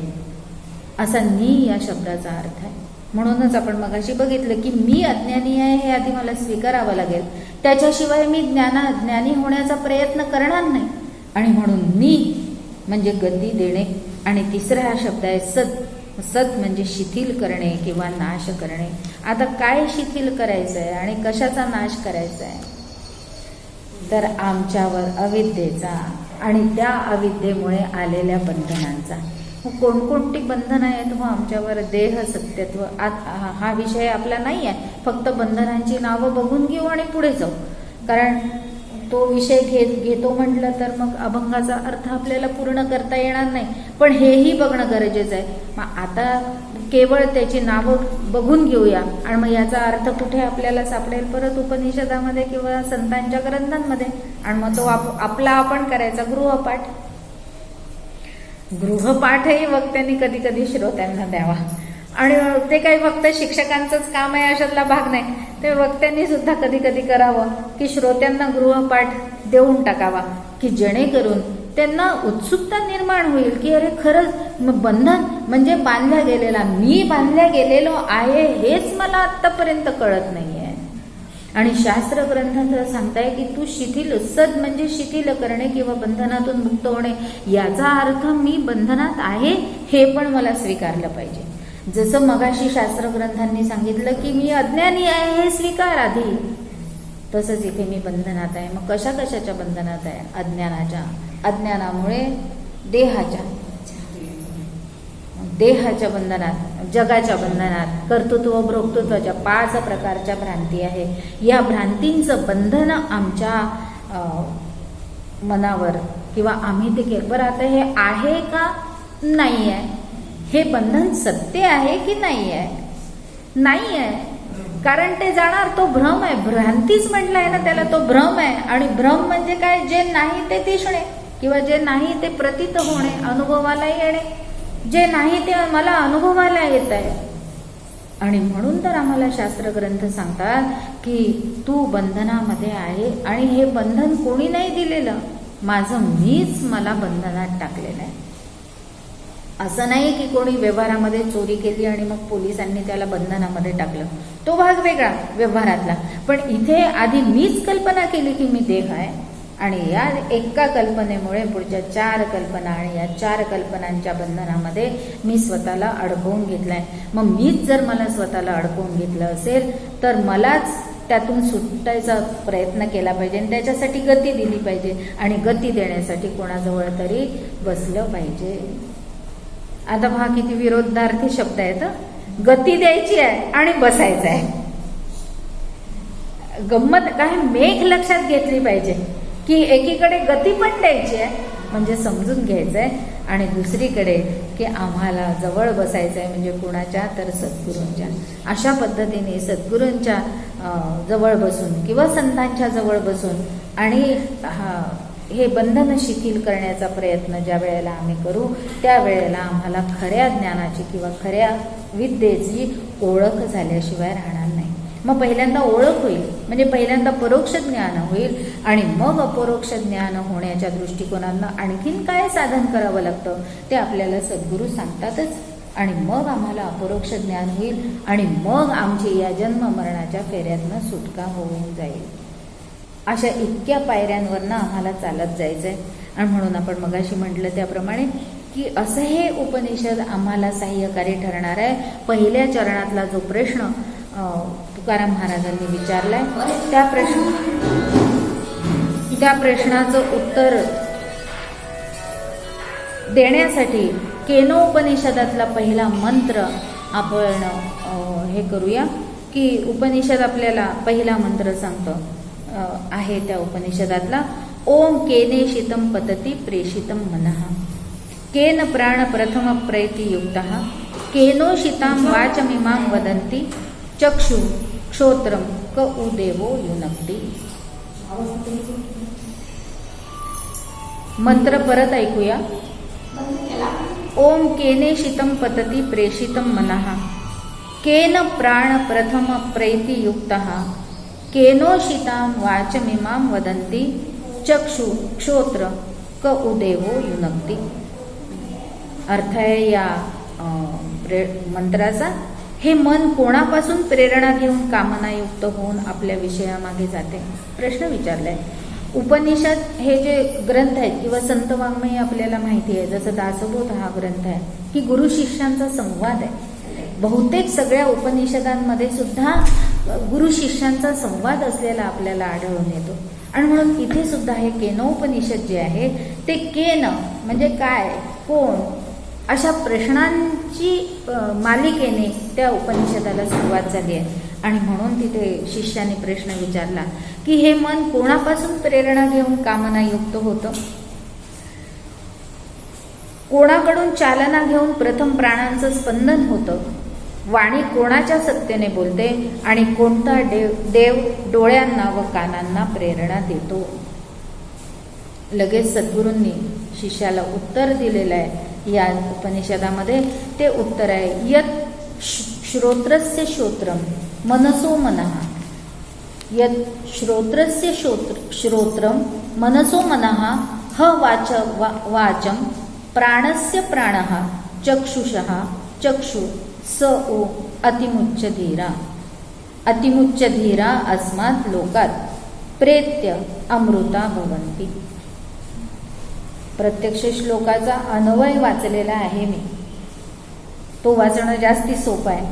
असा नि या शब्दाचा अर्थ आहे. म्हणूनच आपण मगाशी बघितलं की मी अज्ञानी आहे हे आधी मला स्वीकारावं लागेल, त्याच्याशिवाय मी ज्ञानी होण्याचा प्रयत्न करणार नाही. आणि म्हणून नि म्हणजे गती देणे. आणि तिसरा हा शब्द आहे सत. सत म्हणजे शिथिल करणे किंवा नाश करणे. आता काय शिथिल करायचं आहे आणि कशाचा नाश करायचा आहे? तर आमच्यावर अविद्येचा आणि त्या अविद्येमुळे आलेल्या बंधनांचा. कोणकोणती बंधनं आहेत? हो, आमच्यावर देह सत्यत्व. हा विषय आपला नाही आहे. फक्त बंधनांची नावं बघून घेऊ आणि पुढे जाऊ, कारण तो विषय घेतो म्हटलं तर मग अभंगाचा अर्थ आपल्याला पूर्ण करता येणार नाही. पण हेही बघणं गरजेचं आहे. मग आता केवळ त्याची नावं बघून घेऊया आणि मग याचा अर्थ कुठे आपल्याला सापडेल? परत उपनिषदामध्ये किंवा संतांच्या ग्रंथांमध्ये. आणि मग तो आपला आपण करायचा गृहपाठही वक्त्यांनी कधी कधी श्रोत्यांना द्यावा. आणि ते काही फक्त शिक्षकांचंच काम आहे अशातला भाग नाही. ते वक्त्यांनी सुद्धा कधी कधी करावं की श्रोत्यांना गृहपाठ देऊन टाकावा, की जेणेकरून त्यांना उत्सुकता निर्माण होईल की अरे खरंच बंधन म्हणजे बांधल्या गेलेला, मी बांधल्या गेलेलो आहे हेच मला आत्तापर्यंत कळत नाहीये. आणि शास्त्र ग्रंथात सांगताय की तू शिथिल, सद म्हणजे शिथिल करणे किंवा बंधनातून मुक्त होणे, याचा अर्थ मी बंधनात आहे हे पण मला स्वीकारलं पाहिजे. जसं मगाशी शास्त्र ग्रंथांनी सांगितलं की मी अज्ञानी आहे हे स्वीकार आधी, तसंच इथे मी बंधनात आहे. मग कशा कशाच्या बंधनात आहे? अज्ञानाच्या. अज्ञानामुळे देहाच्या बंधनात, जगाच्या बंधनात, कर्तृत्व भोक्तृत्वाच्या 5 प्रकारच्या भ्रांती आहे. या भ्रांतींचं बंधन आमच्या मनावर किंवा आम्ही ते केलं. बरं आता हे आहे का नाही आहे? हे बंधन सत्य आहे की नाही आहे? नाही आहे, कारण ते जाणार, तो भ्रम आहे. भ्रांतीच म्हटलंय ना त्याला, तो भ्रम आहे. आणि भ्रम म्हणजे काय? जे नाही ते दिसणे किंवा जे नाही ते प्रतीत होणे, अनुभवाला येणे. जे नाही ते मला अनुभवाला येत आहे. आणि म्हणून तर आम्हाला शास्त्र ग्रंथ सांगतात की तू बंधनामध्ये आहे आणि हे बंधन कोणी नाही दिलेलं, माझं मीच मला बंधनात टाकलेलं आहे. असं नाही की कोणी व्यवहारामध्ये चोरी केली आणि मग पोलिसांनी त्याला बंधनामध्ये टाकलं, तो भाग वेगळा व्यवहारातला. पण इथे आधी मीच कल्पना केली की मी देह आहे आणि या एका कल्पनेमुळे पुढच्या 4 कल्पना आणि या 4 कल्पनांच्या बंधनामध्ये मी स्वतःला अडकवून घेतलाय. मग मीच जर मला स्वतःला अडकवून घेतलं असेल तर मलाच त्यातून सुटायचा प्रयत्न केला पाहिजे आणि त्याच्यासाठी गती दिली पाहिजे. आणि गती देण्यासाठी कोणाजवळ तरी बसलं पाहिजे. आता पहा किती विरोधार्थी शब्द आहेत. गती द्यायची आहे आणि बसायचं आहे. गंमत काय, मेघ लक्षात घेतली पाहिजे की एकीकडे गती पण द्यायची आहे म्हणजे समजून घ्यायचं आहे, आणि दुसरीकडे की आम्हाला जवळ बसायचं आहे. म्हणजे कोणाच्या? तर सद्गुरूंच्या. अशा पद्धतीने सद्गुरूंच्या जवळ बसून किंवा संतांच्या जवळ बसून आणि हे बंधन शिथिल करण्याचा प्रयत्न ज्या वेळेला आम्ही करू त्यावेळेला आम्हाला खऱ्या ज्ञानाची किंवा खऱ्या विद्येची ओळख झाल्याशिवाय राहणार नाही. मग पहिल्यांदा ओळख होईल, म्हणजे पहिल्यांदा परोक्ष ज्ञान होईल आणि मग अपरोक्ष ज्ञान होण्याच्या दृष्टिकोनानं आणखीन काय साधन करावं लागतं ते आपल्याला सद्गुरू सांगतातच. आणि मग आम्हाला अपरोक्ष ज्ञान होईल आणि मग आमची या जन्म मरणाच्या फेऱ्यातनं सुटका होऊन जाईल. अशा इतक्या पायऱ्यांवरनं आम्हाला चालत जायचं आहे. आणि म्हणून आपण मगाशी म्हटलं त्याप्रमाणे की असं हे उपनिषद आम्हाला सहाय्यकारी ठरणार आहे. पहिल्या चरणातला जो प्रश्न तुकाराम महाराजांनी विचारलाय त्या प्रश्नाचं उत्तर देण्यासाठी केनोपनिषदातला पहिला मंत्र आपण हे करूया की उपनिषद आपल्याला पहिला मंत्र सांगतं आहे त्या उपनिषदातला. ओम केने शितम पतती प्रेषितम मनः केन प्राण प्रथम प्रैति युक्तः केनोशितां वाचमिमां वदन्ति चक्षु श्रोत्रम क उदेवो युनक्ति. मंत्र परत ऐकूया. ओम केने शितम पतती प्रेषितम मनः केन प्राण प्रथम प्रैति युक्तः केनोशितां वाचमिमां वदन्ति चक्षु श्रोत्र क उदेवो युनक्ति. अर्थ आहे या मंत्राचा, हे मन कोणापासून प्रेरणा घेऊन कामनायुक्त होऊन आपल्या विषयामागे जाते. प्रश्न विचारलाय. उपनिषद हे जे ग्रंथ आहेत किंवा संत वाङ्मय आपल्याला माहिती आहे, जसं दासबोध हा ग्रंथ आहे की गुरु शिष्यांचा संवाद आहे. बहुतेक सगळ्या उपनिषदांमध्ये सुद्धा गुरु शिष्यांचा संवाद असलेला आपल्याला आढळून येतो. आणि म्हणून इथे सुद्धा हे केनोपनिषद जे आहे ते केन म्हणजे काय, कोण, अशा प्रश्नांची मालिकेने त्या उपनिषदाला सुरुवात झाली आहे. आणि म्हणून तिथे शिष्याने प्रश्न विचारला की हे मन कोणापासून प्रेरणा घेऊन कामनायुक्त होतं, कोणाकडून चालना घेऊन प्रथम प्राणांचं स्पंदन होतं, वाणी कोणाच्या सत्तेने बोलते आणि कोणता देव डोळ्यांना व कानांना प्रेरणा देतो. लगेच सद्गुरूंनी शिष्याला उत्तर दिलेलं आहे या उपनिषदामध्ये. ते उत्तर आहे यत श्रोत्रस्य श्रोत्रम मनसो मनः यत् श्रोत्रस्य श्रोत्रम मनसो मनः ह वाचं प्राणस्य प्राणः चक्षुषः चक्षु स ओ अतिमुच्य धीरा अस्मात् लोकात् प्रेत्य अमृता भवन्ति. प्रत्यक्ष श्लोकाचा अन्वय वाचलेला आहे मी. तो वाचणं जास्ती सोपं आहे,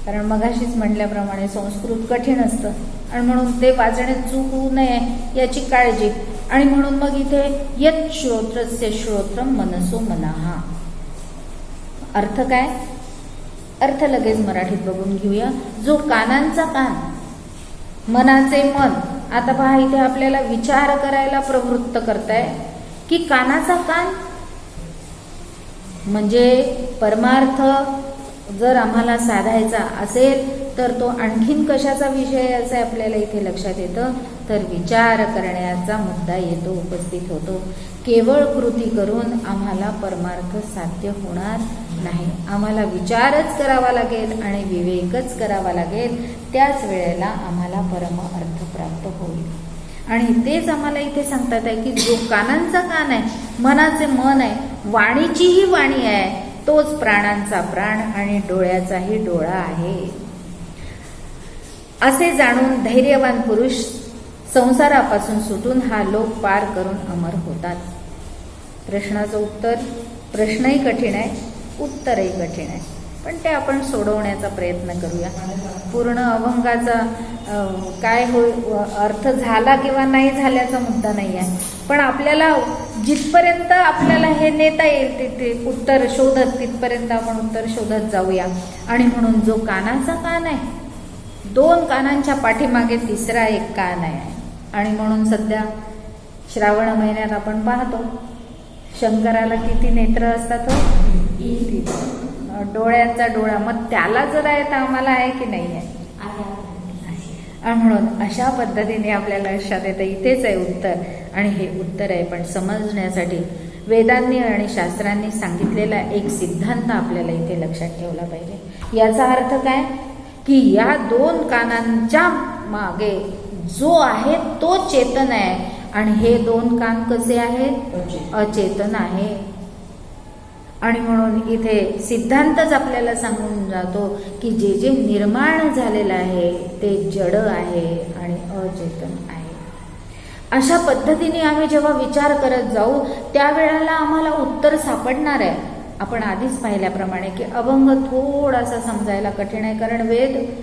कारण मगाशीच म्हटल्याप्रमाणे संस्कृत कठीण असतं आणि म्हणून ते वाचण्यात चूक होऊ नये याची काळजी. आणि म्हणून मग इथे यत् श्रोत्रस्य श्रोत्रम मनसो मनः. अर्थ काय? अर्थ लगेच मराठीत बघून घेऊया. जो कानांचा कान, मनाचे मन. आता पहा, इथे आपल्याला विचार करायला प्रवृत्त करताय की कानाचा कान म्हणजे परमार्थ जर आम्हाला साधायचा असेल तर तो आणखीन कशाचा विषय असं आपल्याला इथे लक्षात येतं, तर विचार करण्याचा मुद्दा येतो, उपस्थित होतो. केवळ कृती करून आम्हाला परमार्थ साध्य होणार नाही. आम्हाला विचारच करावा लागेल आणि विवेकच करावा लागेल. त्याच वेळेला आम्हाला परम अर्थ प्राप्त होईल. आणि तेच आम्हाला इथे सांगतात आहे की जो कानांचा कान आहे, मनाचे मन आहे, वाणीचीही वाणी आहे, तोच प्राणांचा प्राण आणि डोळ्याचाही डोळा आहे. असे जाणून धैर्यवान पुरुष संसारापासून सुटून हा लोक पार करून अमर होतात. प्रश्नाचं उत्तर, प्रश्नही कठीण आहे, उत्तरही कठीण आहे, पण ते आपण सोडवण्याचा प्रयत्न करूया. पूर्ण अभंगाचा काय अर्थ झाला किंवा नाही झाल्याचा मुद्दा नाही आहे, पण आपल्याला जिथपर्यंत आपल्याला हे नेता येईल तिथे उत्तर शोधत, तिथपर्यंत आपण उत्तर शोधत जाऊया. आणि म्हणून जो कानाचा कान आहे, दोन कानांच्या पाठीमागे तिसरा एक कान आहे. आणि म्हणून सध्या श्रावण महिन्यात आपण पाहतो शंकराला किती नेत्र असतात, डोळ्यांचा डोळा. मग त्याला जर आहे तर आम्हाला आहे की नाही आहे? म्हणून अशा पद्धतीने आपल्याला लक्षात येतं. इथेच आहे उत्तर. आणि हे उत्तर आहे पण समजण्यासाठी वेदांनी आणि शास्त्रांनी सांगितलेला एक सिद्धांत आपल्याला इथे लक्षात ठेवला पाहिजे. याचा अर्थ काय की या दोन कानांच्या मागे जो आहे तो चेतन आहे आणि हे दोन कान कसे आहेत? अचेतन आहे. आणि म्हणून इथे सिद्धांतच आपल्याला सांगून जातो की जे जे निर्माण झालेलं आहे ते जड आहे आणि अचेतन आहे. अशा पद्धतीने आम्ही जेव्हा विचार करत जाऊ त्यावेळेला आम्हाला उत्तर सापडणार आहे. आपण आधीच पाहिल्याप्रमाणे की अभंग थोडासा समजायला कठीण आहे, कारण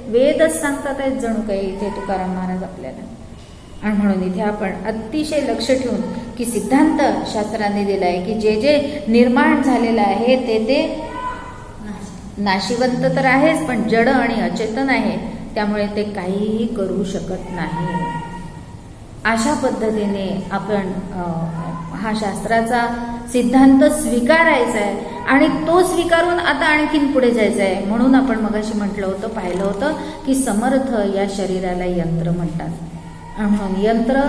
वेदच सांगतात आहेत जणू काही इथे तुकाराम महाराज आपल्याला. आणि म्हणून इथे आपण अतिशय लक्ष ठेवून की सिद्धांत शास्त्राने दिला आहे की जे जे निर्माण झालेलं आहे ते नाशिवंत तर आहेच, पण जड आणि अचेतन आहे, त्यामुळे ते काहीही करू शकत नाही. अशा पद्धतीने आपण हा शास्त्राचा सिद्धांत स्वीकारायचा आहे आणि तो स्वीकारून आता आणखीन पुढे जायचं आहे. म्हणून आपण मगाशी म्हटलं होतं, पाहिलं होतं की समर्थ या शरीराला यंत्र म्हणतात. म्हणून यंत्र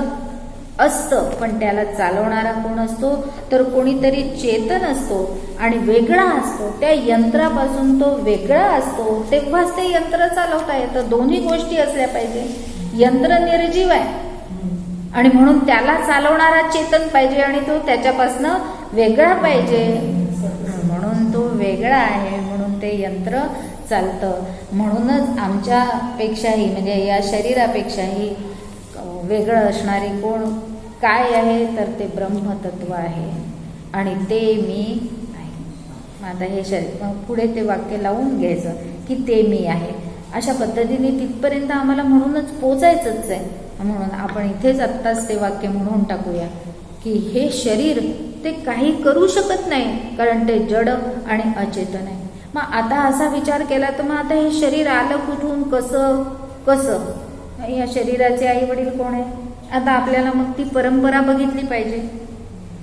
असतं पण त्याला चालवणारा कोण असतो? तर कोणीतरी चेतन असतो आणि वेगळा असतो. त्या यंत्रापासून तो वेगळा असतो, तेव्हाच ते यंत्र चालवता येतं. दोन्ही गोष्टी असल्या पाहिजे. यंत्र निर्जीव आहे आणि म्हणून त्याला चालवणारा चेतन पाहिजे आणि तो त्याच्यापासनं वेगळा पाहिजे. म्हणून तो वेगळा आहे, म्हणून ते यंत्र चालतं. म्हणूनच आमच्यापेक्षाही म्हणजे या शरीरापेक्षाही वेगळं असणारे कोण काय आहे? तर ते ब्रह्मतत्व आहे आणि ते मी आहे. आता हे शरीर पुढे ते वाक्य लावून घ्यायचं की ते मी आहे. अशा पद्धतीने तिथपर्यंत आम्हाला म्हणूनच पोचायचंच आहे. म्हणून आपण इथेच आत्ताच ते वाक्य म्हणून टाकूया की हे शरीर ते काही करू शकत नाही, कारण ते जड आणि अचेतन आहे. मग आता असा विचार केला तर मग आता हे शरीर आलं कुठून, कसं? या शरीराचे आई वडील कोण आहे? आता आपल्याला मग ती परंपरा बघितली पाहिजे.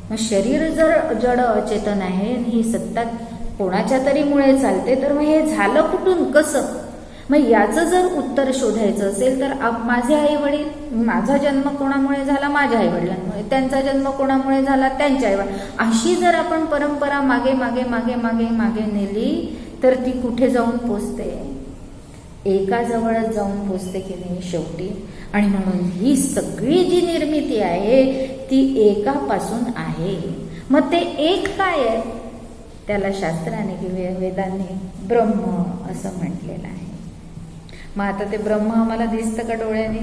मग शरीर जर जड अचेतन आहे आणि ही सत्ता कोणाच्या तरी मुळे चालते, तर मग हे झालं कुठून, कसं? मग याचं जर उत्तर शोधायचं असेल तर माझे आई वडील, माझा जन्म कोणामुळे झाला? माझ्या आई वडिलांमुळे. त्यांचा जन्म कोणामुळे झाला? त्यांच्या आई वडील. अशी जर आपण परंपरा मागे मागे मागे मागे मागे नेली तर ती कुठे जाऊन पोचते? एका जवळच जाऊन पोचते की नाही शेवटी. आणि म्हणून ही सगळी जी निर्मिती आहे ती एकापासून आहे. मग ते एक काय आहे? त्याला शास्त्राने किंवा वेदांनी ब्रह्म असं म्हटलेलं आहे. मग आता ते ब्रह्म आम्हाला दिसतं का डोळ्याने?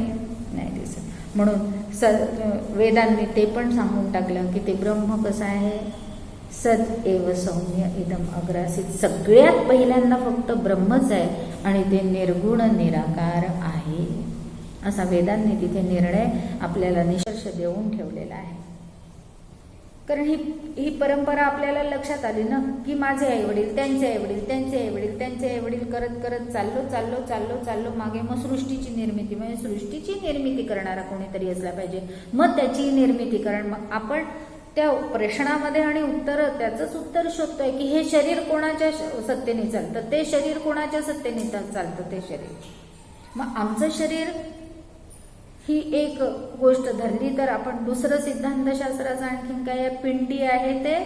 नाही दिसत. म्हणून वेदांनी ते पण सांगून टाकलं की ते ब्रह्म कसं आहे? सद एव सौम्य इदम अग्रासीत. सगळ्यात पहिल्यांदा फक्त ब्रह्मच आहे आणि ते निर्गुण निराकार आहे असा वेदांनी तिथे निर्णय आपल्याला निष्कर्ष देऊन ठेवलेला आहे. कारण ही परंपरा आपल्याला लक्षात आली ना की माझे आई वडील, त्यांचे आई वडील, त्यांचे आई वडील, त्यांचे आई वडील करत करत चाललो मागे. मग सृष्टीची निर्मिती, म्हणजे सृष्टीची निर्मिती करणारा कोणीतरी असला पाहिजे. मग त्याची निर्मिती कारण मग आपण त्या प्रश्नामध्ये आणि त्याचंच उत्तर शोधतोय की हे शरीर कोणाच्या सत्तेने चालतं, ते शरीर कोणाच्या सत्तेने चालतं ते शरीर. मग आमचं शरीर ही एक गोष्ट धरली तर आपण दुसरं सिद्धांतशास्त्राचं आणखीन काय आहे? पिंडी आहे ते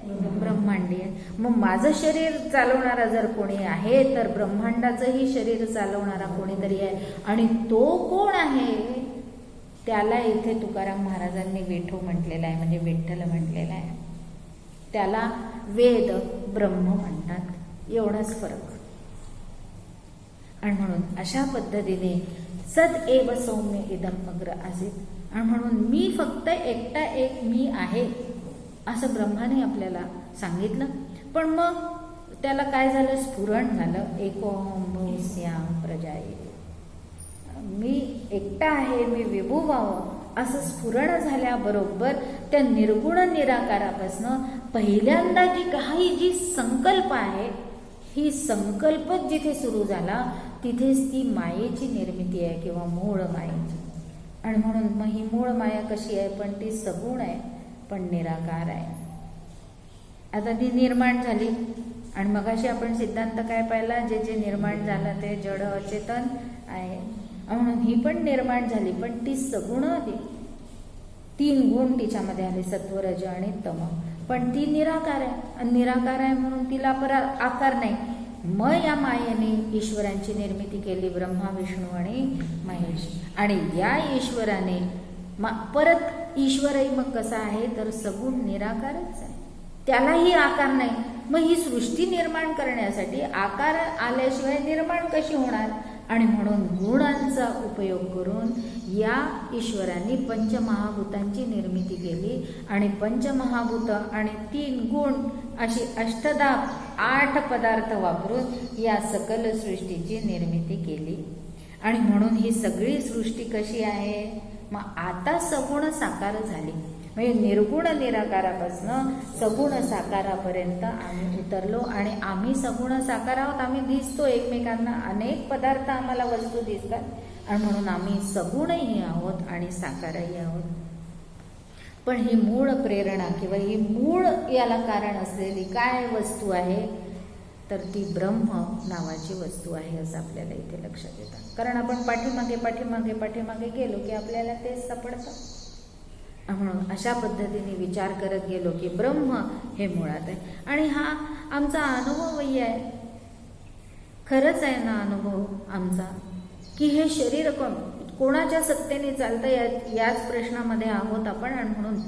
ब्रह्मांडी आहे. मग माझं शरीर चालवणारा जर कोणी आहे तर ब्रह्मांडाचंही शरीर चालवणारा कोणीतरी आहे. आणि तो कोण आहे? त्याला इथे तुकाराम महाराजांनी विठू म्हटलेला आहे, म्हणजे विठ्ठल म्हटलेला आहे. त्याला वेद ब्रह्म म्हणतात. एवढाच फरक. आणि म्हणून अशा पद्धतीने सद एव सौम्य इदम अग्र आसीत. आणि म्हणून मी फक्त एकटा एक मी आहे असं ब्रह्माने आपल्याला सांगितलं. पण मग त्याला काय झालं? स्फुरण झालं. एकोहम बहुस्याम प्रजाये. मी एकटा आहे, मी विभू व्हावं असं स्फुरण झाल्याबरोबर त्या निर्गुण निराकारापासनं पहिल्यांदा जी संकल्प आहे ही संकल्पच जिथे सुरू झाला तिथेच ती मायेची निर्मिती आहे किंवा मूळ मायेची. आणि म्हणून मग ही मूळ माया कशी आहे? पण ती सगुण आहे, पण निराकार आहे. आता ती निर्माण झाली आणि मगाशी आपण सिद्धांत काय पाहिला? जे निर्माण झालं ते जड अचेतन आहे. म्हणून ही पण निर्माण झाली, पण ती सगुण आहे. 3 गुण तिच्यामध्ये आले, सत्व रज आणि तम. पण ती निराकार आहे. निराकार आहे म्हणून तिला आकार नाही. मग या मायेने ईश्वरांची निर्मिती केली, ब्रह्मा विष्णू आणि महेश. आणि या ईश्वराने परत ईश्वरही मग कसा आहे? तर सगुण निराकारच आहे. त्यालाही आकार नाही. मग ही सृष्टी निर्माण करण्यासाठी आकार आल्याशिवाय निर्माण कशी होणार? आणि म्हणून गुणांचा उपयोग करून या ईश्वरांनी पंचमहाभूतांची निर्मिती केली. आणि पंचमहाभूत आणि 3 गुण अशी अष्टदा 8 पदार्थ वापरून या सकल सृष्टीची निर्मिती केली. आणि म्हणून ही सगळी सृष्टी कशी आहे? मग आता सगुण साकार झाली. म्हणजे निर्गुण निराकारापासून सगुण साकारापर्यंत आम्ही उतरलो. आणि आम्ही सगुण साकार आहोत. आम्ही दिसतो एकमेकांना, अनेक पदार्थ आम्हाला वस्तू दिसतात. आणि म्हणून आम्ही सगुणही आहोत आणि साकारही आहोत. पण ही मूळ प्रेरणा किंवा ही मूळ याला कारण असलेली काय वस्तू आहे? तर ती ब्रह्म नावाची वस्तू आहे असं आपल्याला इथे लक्षात येतं. कारण आपण पाठीमागे गेलो की आपल्याला ते सापडतं. म्हणून अशा पद्धतीने विचार करत गेलो की ब्रह्म हे मुळात आहे. आणि हा आमचा अनुभवही आहे. खरंच आहे ना अनुभव आमचा की हे शरीर कोणाच्या सत्तेने चालतं याच प्रश्नामध्ये आहोत आपण. आणि म्हणून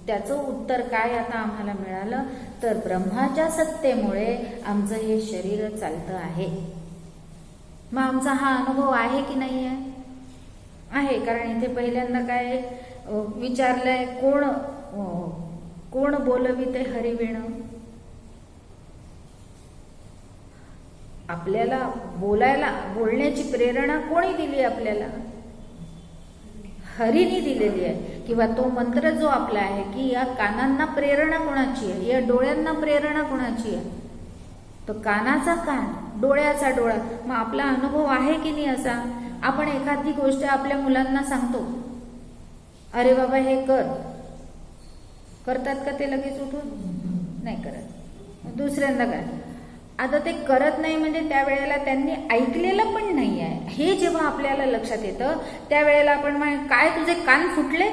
त्याचं उत्तर काय आता आम्हाला मिळालं? तर ब्रह्माच्या सत्तेमुळे आमचं हे शरीर चालतं आहे. मग आमचा हा अनुभव आहे की नाही आहे? आहे. कारण इथे पहिल्यांदा काय विचारलंय? कोण बोलविते हरिविण? आपल्याला बोलण्याची प्रेरणा कोणी दिली आपल्याला? हरीने दिलेली आहे. किंवा तो मंत्र जो आपला आहे की या कानांना प्रेरणा कोणाची आहे? या डोळ्यांना प्रेरणा कोणाची आहे? तो कानाचा कान, डोळ्याचा डोळा. मग आपला अनुभव आहे की नाही असा? आपण एखादी गोष्ट आपल्या मुलांना सांगतो, अरे बाबा हे करतात का ते लगेच उठून? नाही करत. दुसऱ्यांदा काय? आता ते करत नाही म्हणजे त्यावेळेला त्यांनी ऐकलेलं पण नाही आहे हे जेव्हा आपल्याला लक्षात येतं त्यावेळेला आपण काय तुझे कान फुटले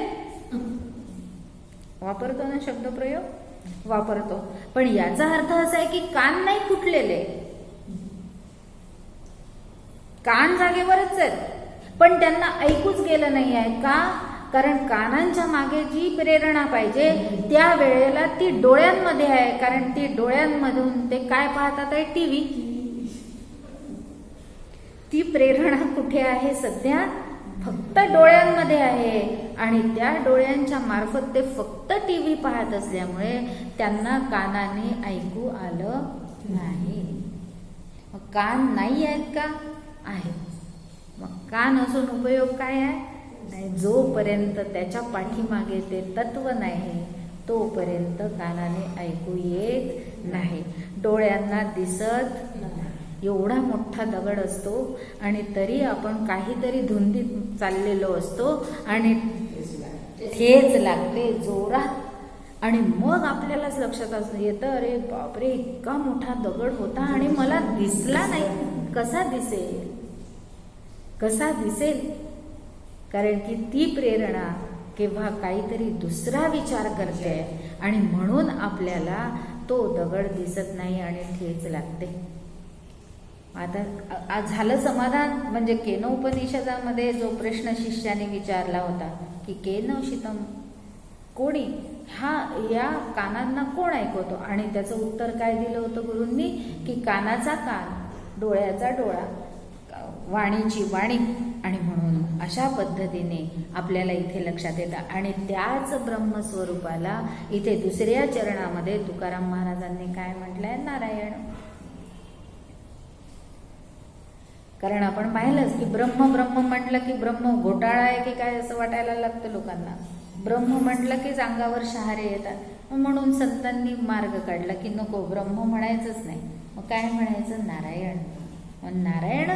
वापरतो ना शब्दप्रयोग. वापरतो, पण याचा अर्थ असा आहे की कान नाही फुटलेले, कान जागेवरच आहेत, पण त्यांना ऐकूच गेलं नाही आहे. का? कारण कानांच्या मागे जी प्रेरणा पाहिजे त्या वेळेला ती डोळ्यांमध्ये आहे. कारण ती डोळ्यांमधून ते काय पाहतात आहे? टीव्ही. ती प्रेरणा कुठे आहे सध्या? फक्त डोळ्यांमध्ये आहे. आणि त्या डोळ्यांच्या मार्फत ते फक्त टीव्ही पाहत असल्यामुळे त्यांना कानाने ऐकू आलं नाही. मग कान नाही आहेत का? आहे. मग कान असून उपयोग काय आहे? नाही. जोपर्यंत त्याच्या पाठीमागे ते तत्व नाही तोपर्यंत कानाने ऐकू येत नाही. डोळ्यांना दिसत नाही. एवढा मोठा दगड असतो आणि तरी आपण काहीतरी धुंदीत चाललेलो असतो आणि ठेच लागते जोरात, आणि मग आपल्यालाच लक्षात येतं, अरे बापरे, इतका मोठा दगड होता आणि मला दिसला नाही. कसा दिसेल? कसा दिसेल? कारण की ती प्रेरणा केव्हा काहीतरी दुसरा विचार करते आणि म्हणून आपल्याला तो दगड दिसत नाही आणि ठेच लागते. आता झालं समाधान. म्हणजे केनोपनिषदामध्ये जो प्रश्न शिष्याने विचारला होता की केनोशितम, कोणी या कानांना कोण ऐकवतो, आणि त्याचं उत्तर काय दिलं होतं गुरूंनी की कानाचा कान, डोळ्याचा डोळा, वाणीची वाणी. आणि म्हणून अशा पद्धतीने आपल्याला इथे लक्षात येतं. आणि त्याच ब्रह्मस्वरूपाला इथे दुसऱ्या चरणामध्ये तुकाराम महाराजांनी काय म्हटलंय? नारायण. कारण आपण पाहिलंच की ब्रह्म ब्रह्म म्हटलं की ब्रह्म घोटाळा आहे की काय असं वाटायला लागतं लोकांना. ब्रह्म म्हटलं की अंगावर शहारे येतात. म्हणून संतांनी मार्ग काढला की नको, ब्रह्म म्हणायचंच नाही. मग काय म्हणायचं? नारायण. मग नारायण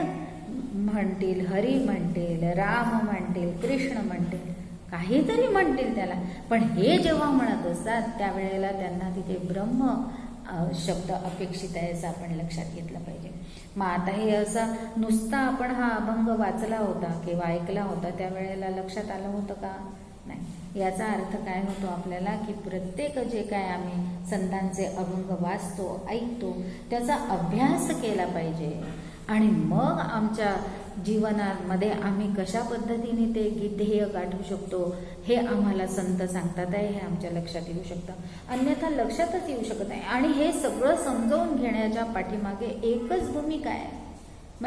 म्हणतील, हरी म्हणतील, राम म्हणतील, कृष्ण म्हणतील, काहीतरी म्हणतील त्याला. पण हे जेव्हा म्हणत असतात त्यावेळेला त्यांना तिथे ब्रह्म शब्द अपेक्षित आहे असं आपण लक्षात घेतलं पाहिजे. मग आता हे असं नुसता आपण हा अभंग वाचला होता किंवा ऐकला होता त्यावेळेला लक्षात आलं होतं का? नाही. याचा अर्थ काय होतो आपल्याला की प्रत्येक जे काय आम्ही संतांचे अभंग वाचतो, ऐकतो, त्याचा अभ्यास केला पाहिजे. आणि मग आमच्या जीवनामध्ये आम्ही कशा पद्धतीने ते ध्येय गाठू शकतो हे आम्हाला संत सांगतात आहे, हे आमच्या लक्षात येऊ शकतं. अन्यथा लक्षातच येऊ शकत नाही. आणि हे सगळं समजावून घेण्याच्या पाठीमागे एकच भूमिका आहे.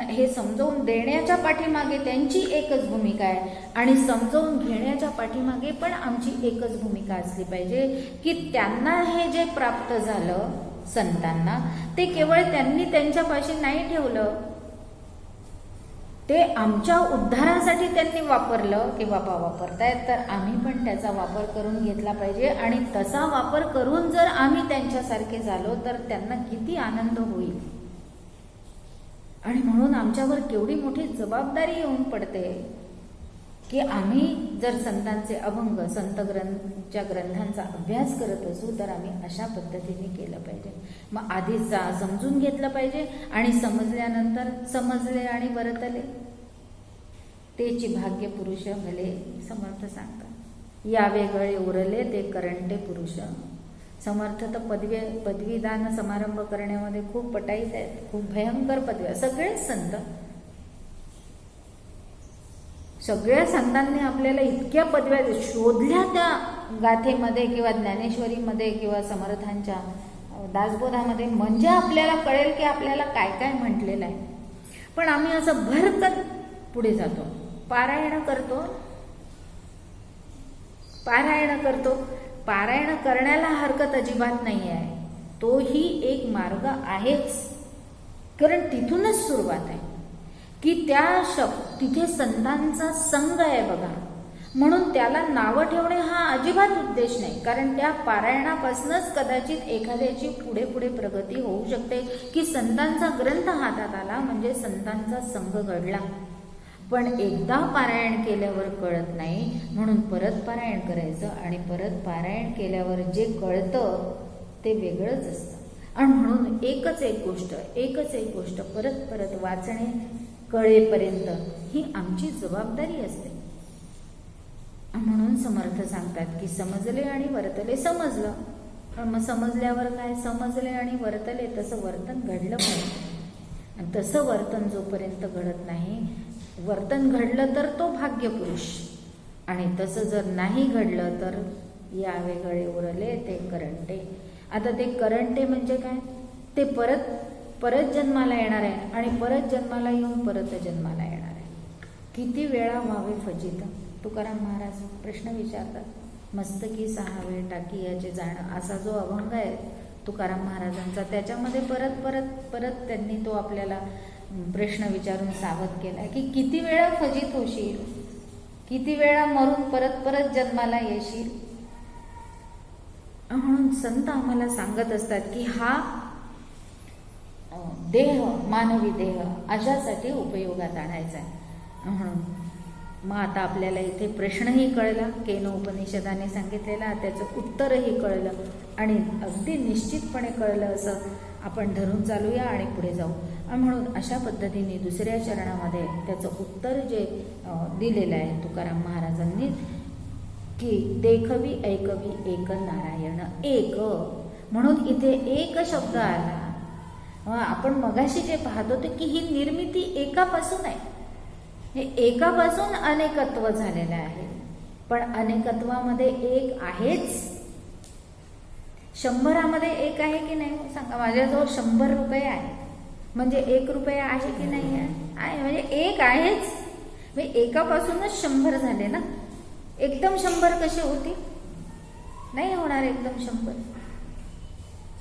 हे समजावून देण्याच्या पाठीमागे त्यांची एकच भूमिका आहे आणि समजावून घेण्याच्या पाठीमागे पण आमची एकच भूमिका असली पाहिजे की त्यांना हे जे प्राप्त झालं संतांना ते केवळ त्यांनी त्यांच्यापाशी नाही ठेवलं, ते आमच्या उद्धारासाठी त्यांनी वापरलं की बाबा वापरतायत तर आम्ही पण त्याचा वापर करून घेतला पाहिजे. आणि तसा वापर करून जर आम्ही त्यांच्यासारखे झालो तर त्यांना किती आनंद होईल. आणि म्हणून आमच्यावर केवढी मोठी जबाबदारी येऊन पडते की आम्ही जर संतांचे अभंग, संत ग्रंथांचा अभ्यास करत असू तर आम्ही अशा पद्धतीने केलं पाहिजे. मग आधीच समजून घेतलं पाहिजे आणि समजल्यानंतर समजले आणि वर्तले तेची भाग्य पुरुष भले, समर्थ सांगतात. यावे गळे उरले ते करंटे पुरुष. समर्थ तर पदवीदान समारंभ करण्यामध्ये खूप पटाईत आहेत, खूप भयंकर पदव्या. सगळेच संत, सगळ्या संतांनी आपल्याला इतक्या पदव्या शोधल्या त्या गाथेमध्ये किंवा ज्ञानेश्वरीमध्ये किंवा समर्थांच्या दासबोधामध्ये, म्हणजे आपल्याला कळेल की आपल्याला काय काय म्हटलेलं आहे. पण आम्ही असं भरकत पुढे जातो, पारायण करतो. पारायण करण्याला हरकत अजिबात नाही आहे, तोही एक मार्ग आहेच. कारण तिथूनच सुरुवात आहे की तिथे संतांचा संग आहे बघा, म्हणून त्याला नावं ठेवणे हा अजिबात उद्देश नाही. कारण त्या पारायणापासूनच कदाचित एखाद्याची पुढे पुढे प्रगती होऊ शकते की संतांचा ग्रंथ हातात आला म्हणजे संतांचा संग घडला. पण एकदा पारायण केल्यावर कळत नाही, म्हणून परत पारायण करायचं. आणि परत पारायण केल्यावर जे कळतं ते वेगळंच असतं. आणि म्हणून एकच एक गोष्ट परत परत वाचणे कळेपर्यंत ही आमची जबाबदारी असते. म्हणून समर्थ सांगतात की समजले आणि वर्तले. समजलं पण मग समजल्यावर काय, समजले आणि वर्तले तसं वर्तन घडलं पाहिजे. आणि तसं वर्तन जोपर्यंत घडत नाही, वर्तन घडलं तर तो भाग्यपुरुष, आणि तसं जर नाही घडलं तर या वेगळे उरले ते करंटे. आता ते करंटे म्हणजे काय, ते परत परत जन्माला येणार आहे आणि परत जन्माला येऊन परत जन्माला येणार आहे. किती वेळा व्हावे फजित. तुकाराम महाराज प्रश्न विचारतात, मस्तकी 6 वेळ टाकी याचे जाणं, असा जो अभंग आहे तुकाराम महाराजांचा, त्याच्यामध्ये परत परत परत त्यांनी तो आपल्याला प्रश्न विचारून सावध केला की किती वेळा फजित होशील, किती वेळा मरून परत परत जन्माला येशील. म्हणून संत आम्हाला सांगत असतात की हा देह, मानवी देह अशासाठी उपयोगात आणायचा आहे. म्हणून मग आता आपल्याला इथे प्रश्नही कळला, केन उपनिषदाने सांगितलेला, त्याचं उत्तरही कळलं आणि अगदी निश्चितपणे कळलं असं आपण धरून चालूया आणि पुढे जाऊ. म्हणून अशा पद्धतीने दुसऱ्या चरणामध्ये त्याचं उत्तर जे दिलेलं आहे तुकाराम महाराजांनी की देखवी ऐकवी एक नारायण एक, म्हणून इथे एक शब्द आला. आपण मगाशी जे पाहत होतो की ही निर्मिती एकापासून आहे, हे एकापासून अनेकत्व झालेलं आहे, पण अनेकत्वामध्ये एक आहेच. 100मध्ये एक आहे की नाही सांगा, माझ्याजवळ 100 रुपये आहे म्हणजे 1 रुपया आहे की नाही आहे, म्हणजे एक आहेच. म्हणजे एकापासूनच 100 झाले ना. एकदम 100 कसे होतील, नाही होणार एकदम 100.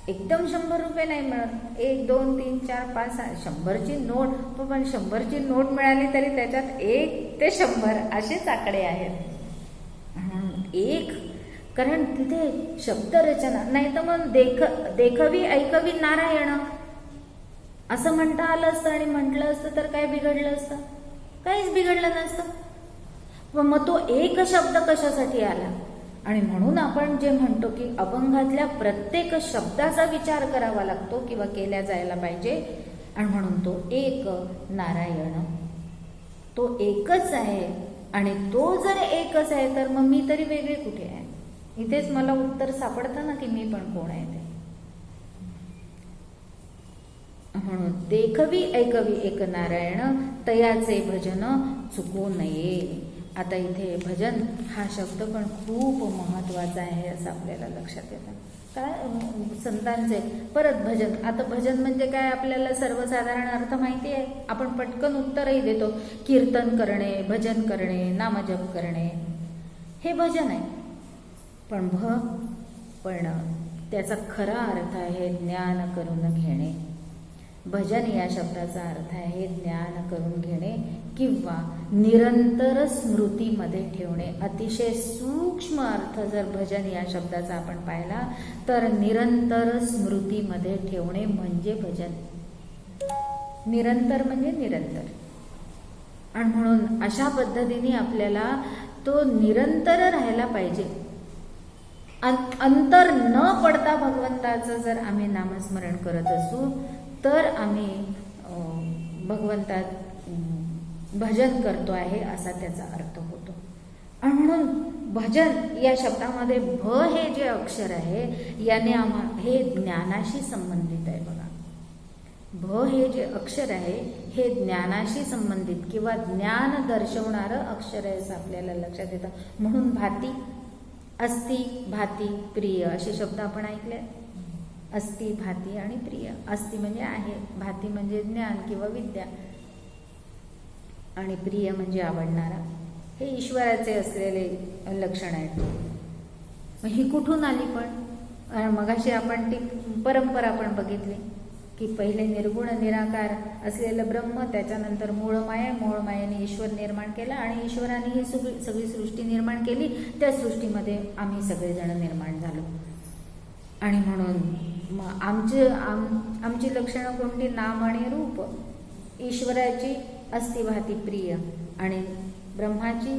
एकदम 100 रुपये नाही मिळत. 1 2 3 4 5 6 100ची नोट, पण 100ची नोट मिळाली तरी त्याच्यात 1 ते 100 असेच आकडे आहेत. एक, कारण तिथे शब्दरचना नाही तर मग देखवी ऐकवी नारायण असं म्हणता आलं असतं आणि म्हटलं असतं तर काय बिघडलं असतं, काहीच बिघडलं नसतं. पण मग तो एक शब्द कशासाठी आला, आणि म्हणून आपण जे म्हणतो की अभंगातल्या प्रत्येक शब्दाचा विचार करावा लागतो किंवा केल्या जायला पाहिजे. आणि म्हणून तो एक नारायण, तो एकच आहे. आणि तो जर एकच आहे तर मग मी तरी वेगळे कुठे आहे. इथेच मला उत्तर सापडतं ना की मी पण कोण आहे ते. म्हणून देखवी ऐकवी एक नारायण, तयाचे भजन चुकू नये. आता इथे भजन हा शब्द पण खूप महत्वाचा आहे असं आपल्याला लक्षात येतं. काय संतांचे परत भजन. आता भजन म्हणजे काय आपल्याला सर्वसाधारण अर्थ माहिती आहे, आपण पटकन उत्तरही देतो. कीर्तन करणे, भजन करणे, नामजप करणे हे भजन आहे. पण त्याचा खरा अर्थ आहे ज्ञान करून घेणे. भजन या शब्दाचा अर्थ आहे ज्ञान करून घेणे किंवा निरंतर स्मृतीमध्ये ठेवणे. अतिशय सूक्ष्म अर्थ जर भजन या शब्दाचा आपण पाहिला तर निरंतर स्मृतीमध्ये ठेवणे म्हणजे भजन. निरंतर म्हणजे निरंतर. आणि म्हणून अशा पद्धतीने आपल्याला तो निरंतर राहायला पाहिजे. अंतर न पडता भगवंताचं जर आम्ही नामस्मरण करत असू तर आम्ही भगवंतात भजन करतो आहे असा त्याचा अर्थ होतो. आणि म्हणून भजन या शब्दामध्ये भ हे जे अक्षर आहे याने हे ज्ञानाशी संबंधित आहे. बघा, भ हे जे अक्षर आहे हे ज्ञानाशी संबंधित किंवा ज्ञान दर्शवणारं अक्षर आहे असं आपल्याला लक्षात येतं. म्हणून भाती, अस्ति, भाती, प्रिय असे शब्द आपण ऐकले. अस्ति, भाती आणि प्रिय. अस्ति म्हणजे आहे, भाती म्हणजे ज्ञान किंवा विद्या, आणि प्रिय म्हणजे आवडणारा. हे ईश्वराचे असलेले लक्षण आहेत. मग ही कुठून आली पण? मगाशी आपण ती परंपरा पण बघितली की पहिले निर्गुण निराकार असलेलं ब्रह्म, त्याच्यानंतर मूळ माया, मूळ मायेने ईश्वर निर्माण केला आणि ईश्वराने ही सगळी सृष्टी निर्माण केली. त्या सृष्टीमध्ये आम्ही सगळेजण निर्माण झालो. आणि म्हणून आमची लक्षणं कोणती? नाम आणि रूप. ईश्वराची अस्ति, भाती, प्रिय, आणि ब्रह्माची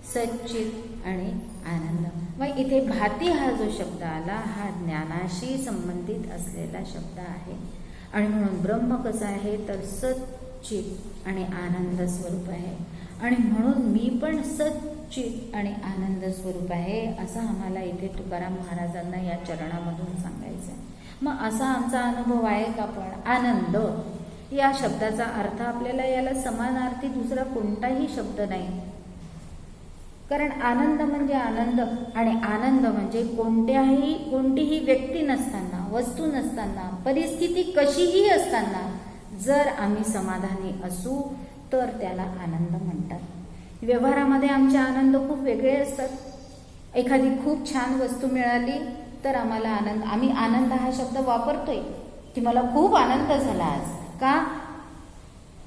सच्चित आणि आनंद. मग इथे भाती हा जो शब्द आला हा ज्ञानाशी संबंधित असलेला शब्द आहे. आणि म्हणून ब्रह्म कसं आहे तर सच्चित आणि आनंद स्वरूप आहे. आणि म्हणून मी पण सच्चित सच्चित आणि आनंद स्वरूप आहे, असं आम्हाला इथे तुकाराम महाराजांना या चरणामधून सांगायचं आहे. मग असा आमचा अनुभव आहे का? पण आनंद या शब्दाचा अर्थ आपल्याला याला समानार्थी दुसरा कोणताही शब्द नाही. कारण आनंद म्हणजे आनंद, आणि आनंद म्हणजे कोणतीही व्यक्ती नसताना, वस्तू नसताना, परिस्थिती कशीही असताना जर आम्ही समाधानी असू तर त्याला आनंद म्हणतात. व्यवहारामध्ये आमचे आनंद खूप वेगळे असतात. एखादी खूप छान वस्तू मिळाली तर आम्हाला आनंद, आम्ही आनंद हा शब्द वापरतोय की मला खूप आनंद झाला आज. का?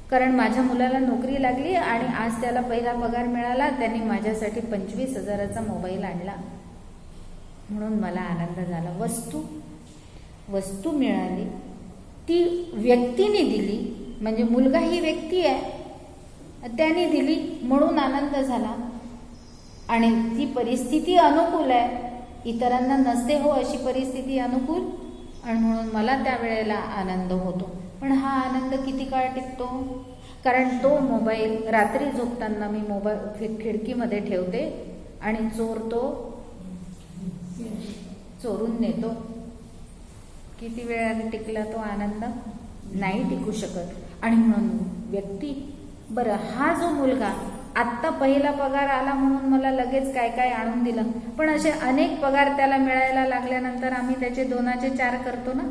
कारण माझ्या मुलाला नोकरी लागली आणि आज त्याला पहिला पगार मिळाला, त्यांनी माझ्यासाठी 25,000चा मोबाईल आणला म्हणून मला आनंद झाला. वस्तू मिळाली, ती व्यक्तीने दिली, म्हणजे मुलगा ही व्यक्ती आहे, त्याने दिली म्हणून आनंद झाला. आणि ती परिस्थिती अनुकूल आहे, इतरांना नसते हो अशी परिस्थिती अनुकूल, आणि म्हणून मला त्यावेळेला आनंद होतो. पण हा आनंद किती काळ टिकतो? कारण तो मोबाईल रात्री झोपताना मी मोबाईल खिडकीमध्ये ठेवते आणि चोर तो चोरून नेतो. किती वेळाने टिकला तो आनंद? नाही टिकू शकत. आणि म्हणून व्यक्ती, बरं, हा जो मुलगा आत्ता पहिला पगार आला म्हणून मला लगेच काय काय आणून दिलं, पण असे अनेक पगार त्याला मिळायला लागल्यानंतर आम्ही त्याचे 2चे 4 करतो ना.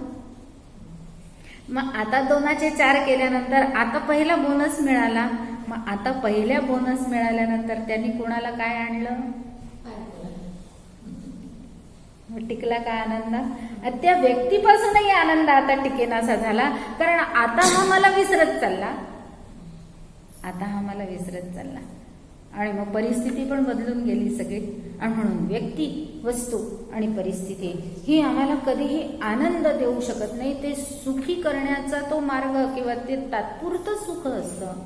मग आता 2चे 4 केल्यानंतर आता पहिला बोनस मिळाला, मग आता पहिल्या बोनस मिळाल्यानंतर त्यांनी कोणाला काय आणलं? टिकला का आनंद? त्या व्यक्तीपासूनही आनंद आता टिकेनासा झाला, कारण आता हा मला विसरत चालला. आणि मग परिस्थिती पण बदलून गेली सगळी. आणि म्हणून व्यक्ती, वस्तू आणि परिस्थिती ही आम्हाला कधीही आनंद देऊ शकत नाही. ते सुखी करण्याचा तो मार्ग किंवा ते तात्पुरतं सुख असतं,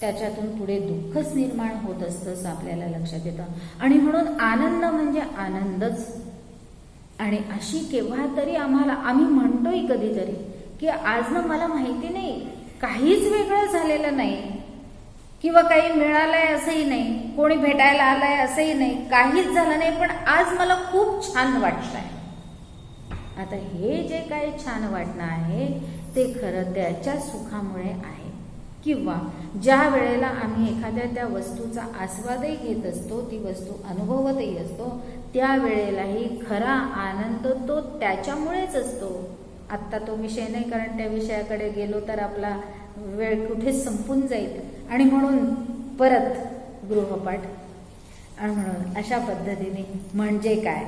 त्याच्यातून पुढे दुःखच निर्माण होत असतं असं आपल्याला लक्षात येतं. आणि म्हणून आनंद म्हणजे आनंदच. आणि अशी केव्हा तरी आम्ही म्हणतोय कधीतरी की आज ना मला माहिती नाही, काहीच वेगळं झालेलं नाही किंवा काही मिळालंय असंही नाही, कोणी भेटायला आलंय असंही नाही, काहीच झालं नाही, पण आज मला खूप छान वाटतंय. आता हे जे काही छान वाटणं आहे ते खरं त्याच्या सुखामुळे आहे. किंवा ज्या वेळेला आम्ही एखाद्या त्या वस्तूचा आस्वादही घेत असतो, ती वस्तू अनुभवतही असतो, त्यावेळेलाही खरा आनंद तो त्याच्यामुळेच असतो. आत्ता तो विषय नाही, कारण त्या विषयाकडे गेलो तर आपला वेळ कुठेच संपून जाईल. आणि म्हणून परत गृहपाठ. आणि म्हणून अशा पद्धतीने म्हणजे काय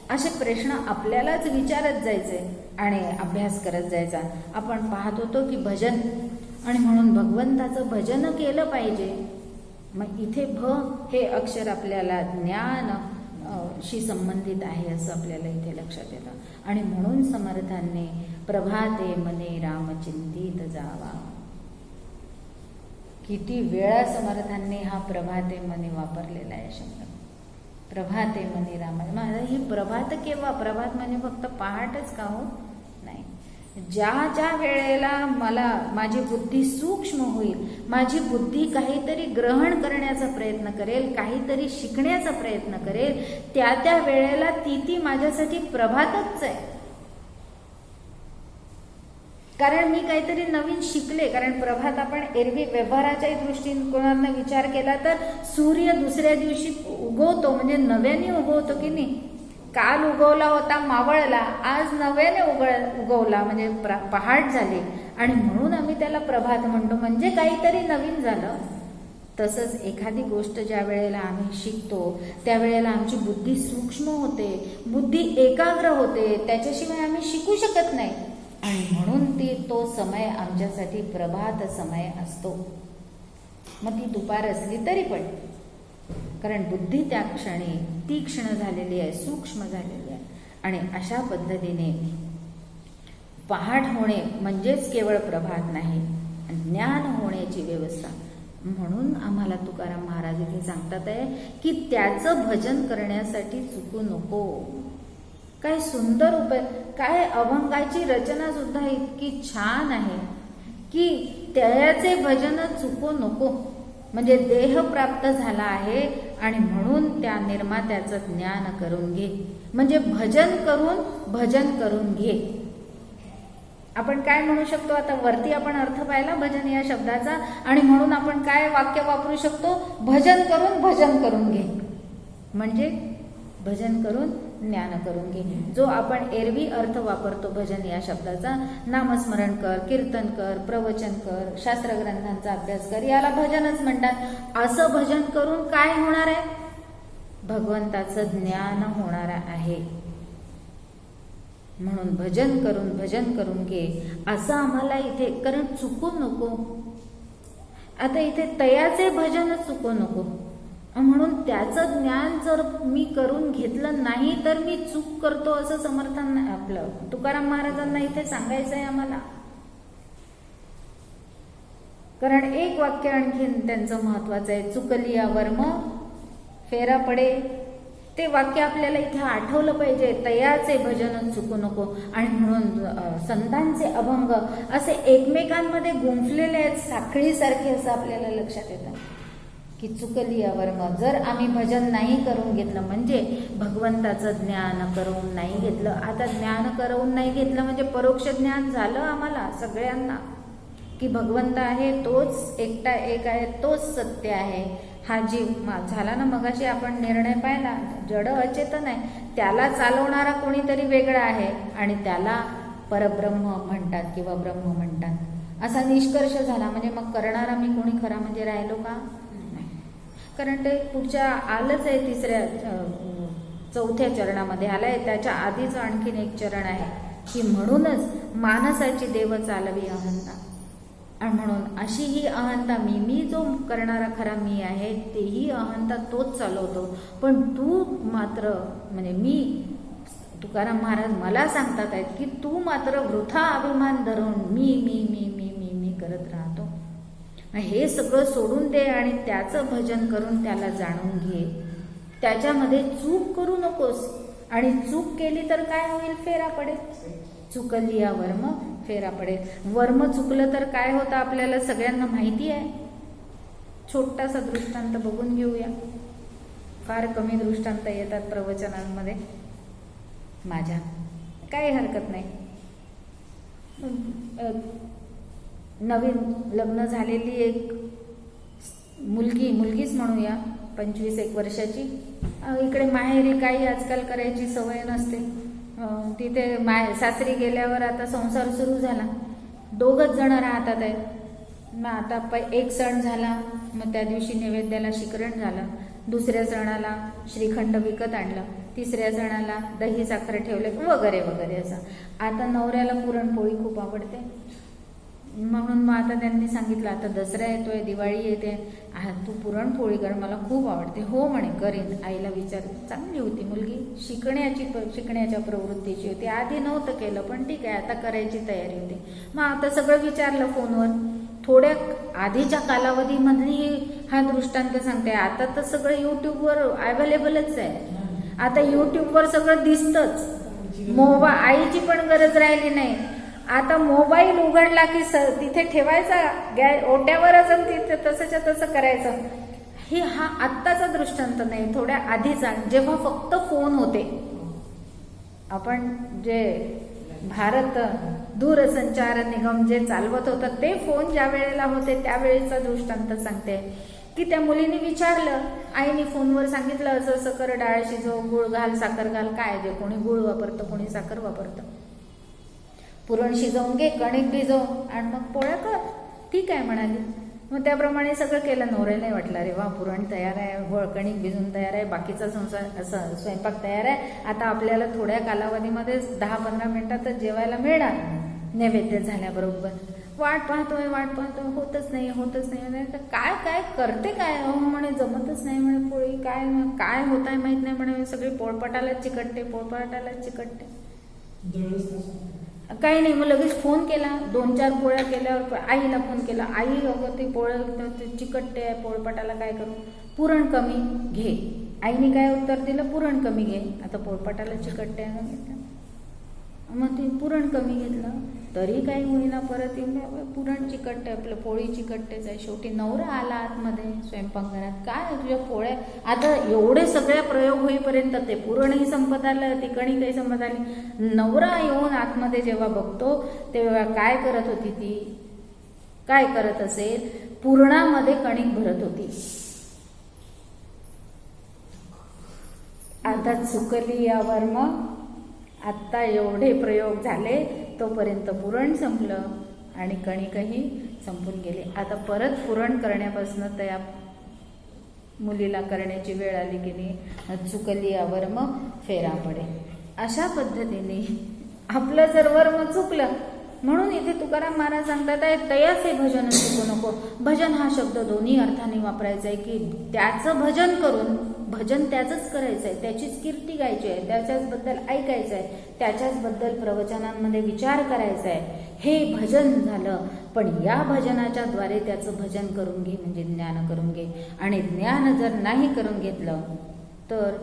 असे प्रश्न आपल्यालाच विचारत जायचे आणि अभ्यास करत जायचा. आपण पाहत होतो की भजन, आणि म्हणून भगवंताचं भजन केलं पाहिजे. मग इथे भ हे अक्षर आपल्याला ज्ञान शी संबंधित आहे असं आपल्याला इथे लक्षात येतं. आणि म्हणून समर्थांनी प्रभाते मने रामचिंतित जावा. किती वेळा समर्थांनी हा प्रभाते मने वापरलेला आहे शब्द. प्रभाते मने राम. माझा ही प्रभात केव्हा? प्रभात म्हणजे फक्त पहाटच का हो? नाही. ज्या वेळेला माझी बुद्धी सूक्ष्म होईल, माझी बुद्धी काहीतरी ग्रहण करण्याचा प्रयत्न करेल, काहीतरी शिकण्याचा प्रयत्न करेल, त्या वेळेला ती माझ्यासाठी प्रभातच आहे. कारण मी काहीतरी नवीन शिकले. कारण प्रभात आपण एरवी व्यवहाराच्याही दृष्टिकोनातून विचार केला तर सूर्य दुसऱ्या दिवशी उगवतो, म्हणजे नव्याने उगवतो की नाही. काल उगवला होता, मावळला, आज नव्याने उगवला, म्हणजे पहाट झाली. आणि म्हणून आम्ही त्याला प्रभात म्हणतो, म्हणजे काहीतरी नवीन झालं. तसंच एखादी गोष्ट ज्या वेळेला आम्ही शिकतो त्यावेळेला आमची बुद्धी सूक्ष्म होते, बुद्धी एकाग्र होते, त्याच्याशिवाय आम्ही शिकू शकत नाही. आणि म्हणून तो समय आमच्यासाठी प्रभात समय असतो. मग ती दुपार असली तरी पण, कारण बुद्धी त्या क्षणी तीक्ष्ण झालेली आहे, सूक्ष्म झालेली आहे. आणि अशा पद्धतीने पहाट होणे म्हणजेच केवळ प्रभात नाही, ज्ञान होण्याची व्यवस्था. म्हणून आम्हाला तुकाराम महाराज इथे सांगतात आहे की त्याचं भजन करण्यासाठी चुकू नको. काय सुंदर उपाय, काय अभंगाची रचना सुद्धा इतकी छान आहे की त्याचे भजन चुको नको. म्हणजे देह प्राप्त झाला आहे आणि म्हणून त्या निर्मात्याचं ज्ञान करून घे. म्हणजे भजन करून घे. आपण काय म्हणू शकतो आता वरती आपण अर्थ पाहिला भजन या शब्दाचा, आणि म्हणून आपण काय वाक्य वापरू शकतो, भजन करून घे. म्हणजे भजन करून ज्ञान करून घे. जो आपण एरवी अर्थ वापरतो भजन या शब्दाचा, नामस्मरण कर, कीर्तन कर, प्रवचन कर, शास्त्रग्रंथांचा अभ्यास कर, याला भजनच म्हणतात. असं भजन करून काय होणार आहे, भगवंताचं ज्ञान होणार आहे. म्हणून भजन करून घे असं आम्हाला इथे, कारण चुकू नको. आता इथे तयाचे भजनच चुकू नको, म्हणून त्याचं ज्ञान जर मी करून घेतलं नाही तर मी चूक करतो असं समर्थांना, आपलं तुकाराम महाराजांना इथे सांगायचं आहे आम्हाला. कारण एक वाक्य आणखीन त्यांचं महत्वाचं आहे, चुकलिया वर्म फेरा पडे. ते वाक्य आपल्याला इथे आठवलं पाहिजे, तयाचे भजन चुकू नको. आणि म्हणून संतांचे अभंग असे एकमेकांमध्ये गुंफलेले आहेत, साखळीसारखे असं आपल्याला लक्षात येतं की चुकलिया वर्म, जर आम्ही भजन नाही करून घेतलं म्हणजे भगवंताचं ज्ञान करून नाही घेतलं. आता ज्ञान करून नाही घेतलं म्हणजे परोक्ष ज्ञान झालं आम्हाला सगळ्यांना की भगवंत आहे, तोच एकटा एक आहे, तोच सत्य आहे. हा जीव झाला ना, मगाशी आपण निर्णय पाहिला, जड अचेतन आहे, त्याला चालवणारा कोणीतरी वेगळा आहे आणि त्याला परब्रह्म म्हणतात किंवा ब्रह्म म्हणतात. असा निष्कर्ष झाला. म्हणजे मग करणारा मी कोणी खरा म्हणजे राहिलो का, नाही. कारण ते पुढच्या आलंच आहे, चौथ्या चरणामध्ये आलंय. त्याच्या आधीच आणखीन एक चरण आहे की म्हणूनच मानसाची देव चालवी अहंता. आणि म्हणून अशी ही अहंता, मी जो करणारा खरा मी आहे, तेही अहंता तोच चालवतो. पण तू मात्र, म्हणजे मी, तुकाराम महाराज मला सांगतात आहेत की तू मात्र वृथा अभिमान धरून मी मी मी मी मी मी करत राहतो. हे सगळं सोडून दे आणि त्याचं भजन करून त्याला जाणून घे. त्याच्यामध्ये चूक करू नकोस, आणि चूक केली तर काय होईल, फेरा पडेल. चुकलिया वर्म फेरा पडेल. वर्म चुकलं तर काय होतं आपल्याला सगळ्यांना माहिती आहे. छोटासा दृष्टांत बघून घेऊया. फार कमी दृष्टांत येतात प्रवचनांमध्ये माझ्या, काही हरकत नाही. नवीन लग्न झालेली एक मुलगीच म्हणूया, 25-1 वर्षाची, इकडे माहेरी काही आजकाल करायची सवय नसते. तिथे सासरी गेल्यावर आता संसार सुरू झाला, 2च जण राहतात आहेत. मग आता एक सण झाला, मग त्या दिवशी नैवेद्याला शिकरण झालं, दुसऱ्या सणाला श्रीखंड विकत आणलं, तिसऱ्या सणाला दही साखर ठेवले वगैरे वगैरे असं. आता नवऱ्याला पुरणपोळी खूप आवडते, म्हणून मग आता त्यांनी सांगितलं, आता दसरा येतोय, दिवाळी येते, तू पुरणपोळी कर, मला खूप आवडते. हो म्हणे, करीन. आईला विचारलं. चांगली होती मुलगी, शिकण्याच्या प्रवृत्तीची होती. आधी नव्हतं केलं, पण ठीक आहे, आता करायची तयारी होती. मग आता सगळं विचारलं फोनवर. थोड्या आधीच्या कालावधीमधली हा दृष्टांत सांगते. आता तर सगळं यूट्यूबवर अवेलेबलच आहे. आता यूट्यूबवर सगळं दिसतंच. आईची पण गरज राहिली नाही. आता मोबाईल उघडला की तिथे ठेवायचा ओट्यावरच आणि तिथे तसंच्या तसं करायचं. हा आत्ताचा दृष्टांत नाही, थोड्या आधीचा, जेव्हा फक्त फोन होते. आपण जे भारत दूरसंचार निगम जे चालवत होतं ते फोन ज्या वेळेला होते त्यावेळेचा दृष्टांत सांगते की त्या मुलीने विचारलं, आईने फोनवर सांगितलं असं असं कर, डाळ शिजव, गुळ घाल, साखर घाल, काय जे कोणी गुळ वापरतं कोणी साखर वापरतं. पुरण शिजवून घे, कणिक भिजव आणि मग पोळ्या कर. ठीक आहे म्हणाली. मग त्याप्रमाणे सगळं केलं. नवऱ्यालाही वाटलं, अरे वा, पुरण तयार आहे, कणिक भिजून तयार आहे, बाकीचा स्वयंपाक तयार आहे. आता आपल्याला थोड्या कालावधीमध्ये 10-15 मिनिटातच जेवायला मिळणार. नैवेद्य झाल्याबरोबर वाट पाहतोय, होतच नाही. काय करते काय, म्हणे जमतच नाही म्हणे पोळी, काय होत आहे माहित नाही म्हणे, सगळी पोळपाटालाच चिकटते. काही नाही. मग लगेच फोन केला. 2-4 पोळ्या केल्यावर आईला फोन केला. आई अगं ते पोळ्या चिकटते आहे पोळपाटाला, काय करू, पुरण कमी घे. आईने काय उत्तर दिलं, पुरण कमी घे. आता पोळपाटाला चिकटते आहे, मग ती पुरण कमी घेतलं. तरी काही होईना परत येऊन पुरण चिकटते, आपलं पोळी चिकटतेच आहे. शेवटी नवरा आला आतमध्ये स्वयंपाकघरात, काय तुझ्या पोळ्या, आता एवढे सगळे प्रयोग होईपर्यंत ते पुरणही संपत आलं, ती कणिकही संपत आली. नवरा येऊन आतमध्ये जेव्हा बघतो तेव्हा काय करत होती ती, काय करत असेल, पुरणामध्ये कणिक भरत होती. आता चुकली यावर मग आत्ता एवढे प्रयोग झाले तोपर्यंत पुरण संपलं आणि कणिकही संपून गेली. आता परत पुरण करण्यापासून त्या मुलीला करण्याची वेळ आली की नाही, चुकली यावर मग फेरा पडे. अशा पद्धतीने आपलं जर वर्म चुकलं, म्हणून इथे तुकाराम महाराज सांगतात आहे, तयाचे भजन चुकू नको. भजन हा शब्द दोन्ही अर्थाने वापरायचा आहे, की त्याचं भजन करून, भजन त्याचंच करायचं आहे, त्याचीच कीर्ती गायची आहे, त्याच्याचबद्दल ऐकायचं आहे, त्याच्याचबद्दल प्रवचनांमध्ये विचार करायचा आहे, हे भजन झालं. पण या भजनाच्या द्वारे त्याचं भजन करून घे म्हणजे ज्ञान करून घे. आणि ज्ञान जर नाही करून घेतलं तर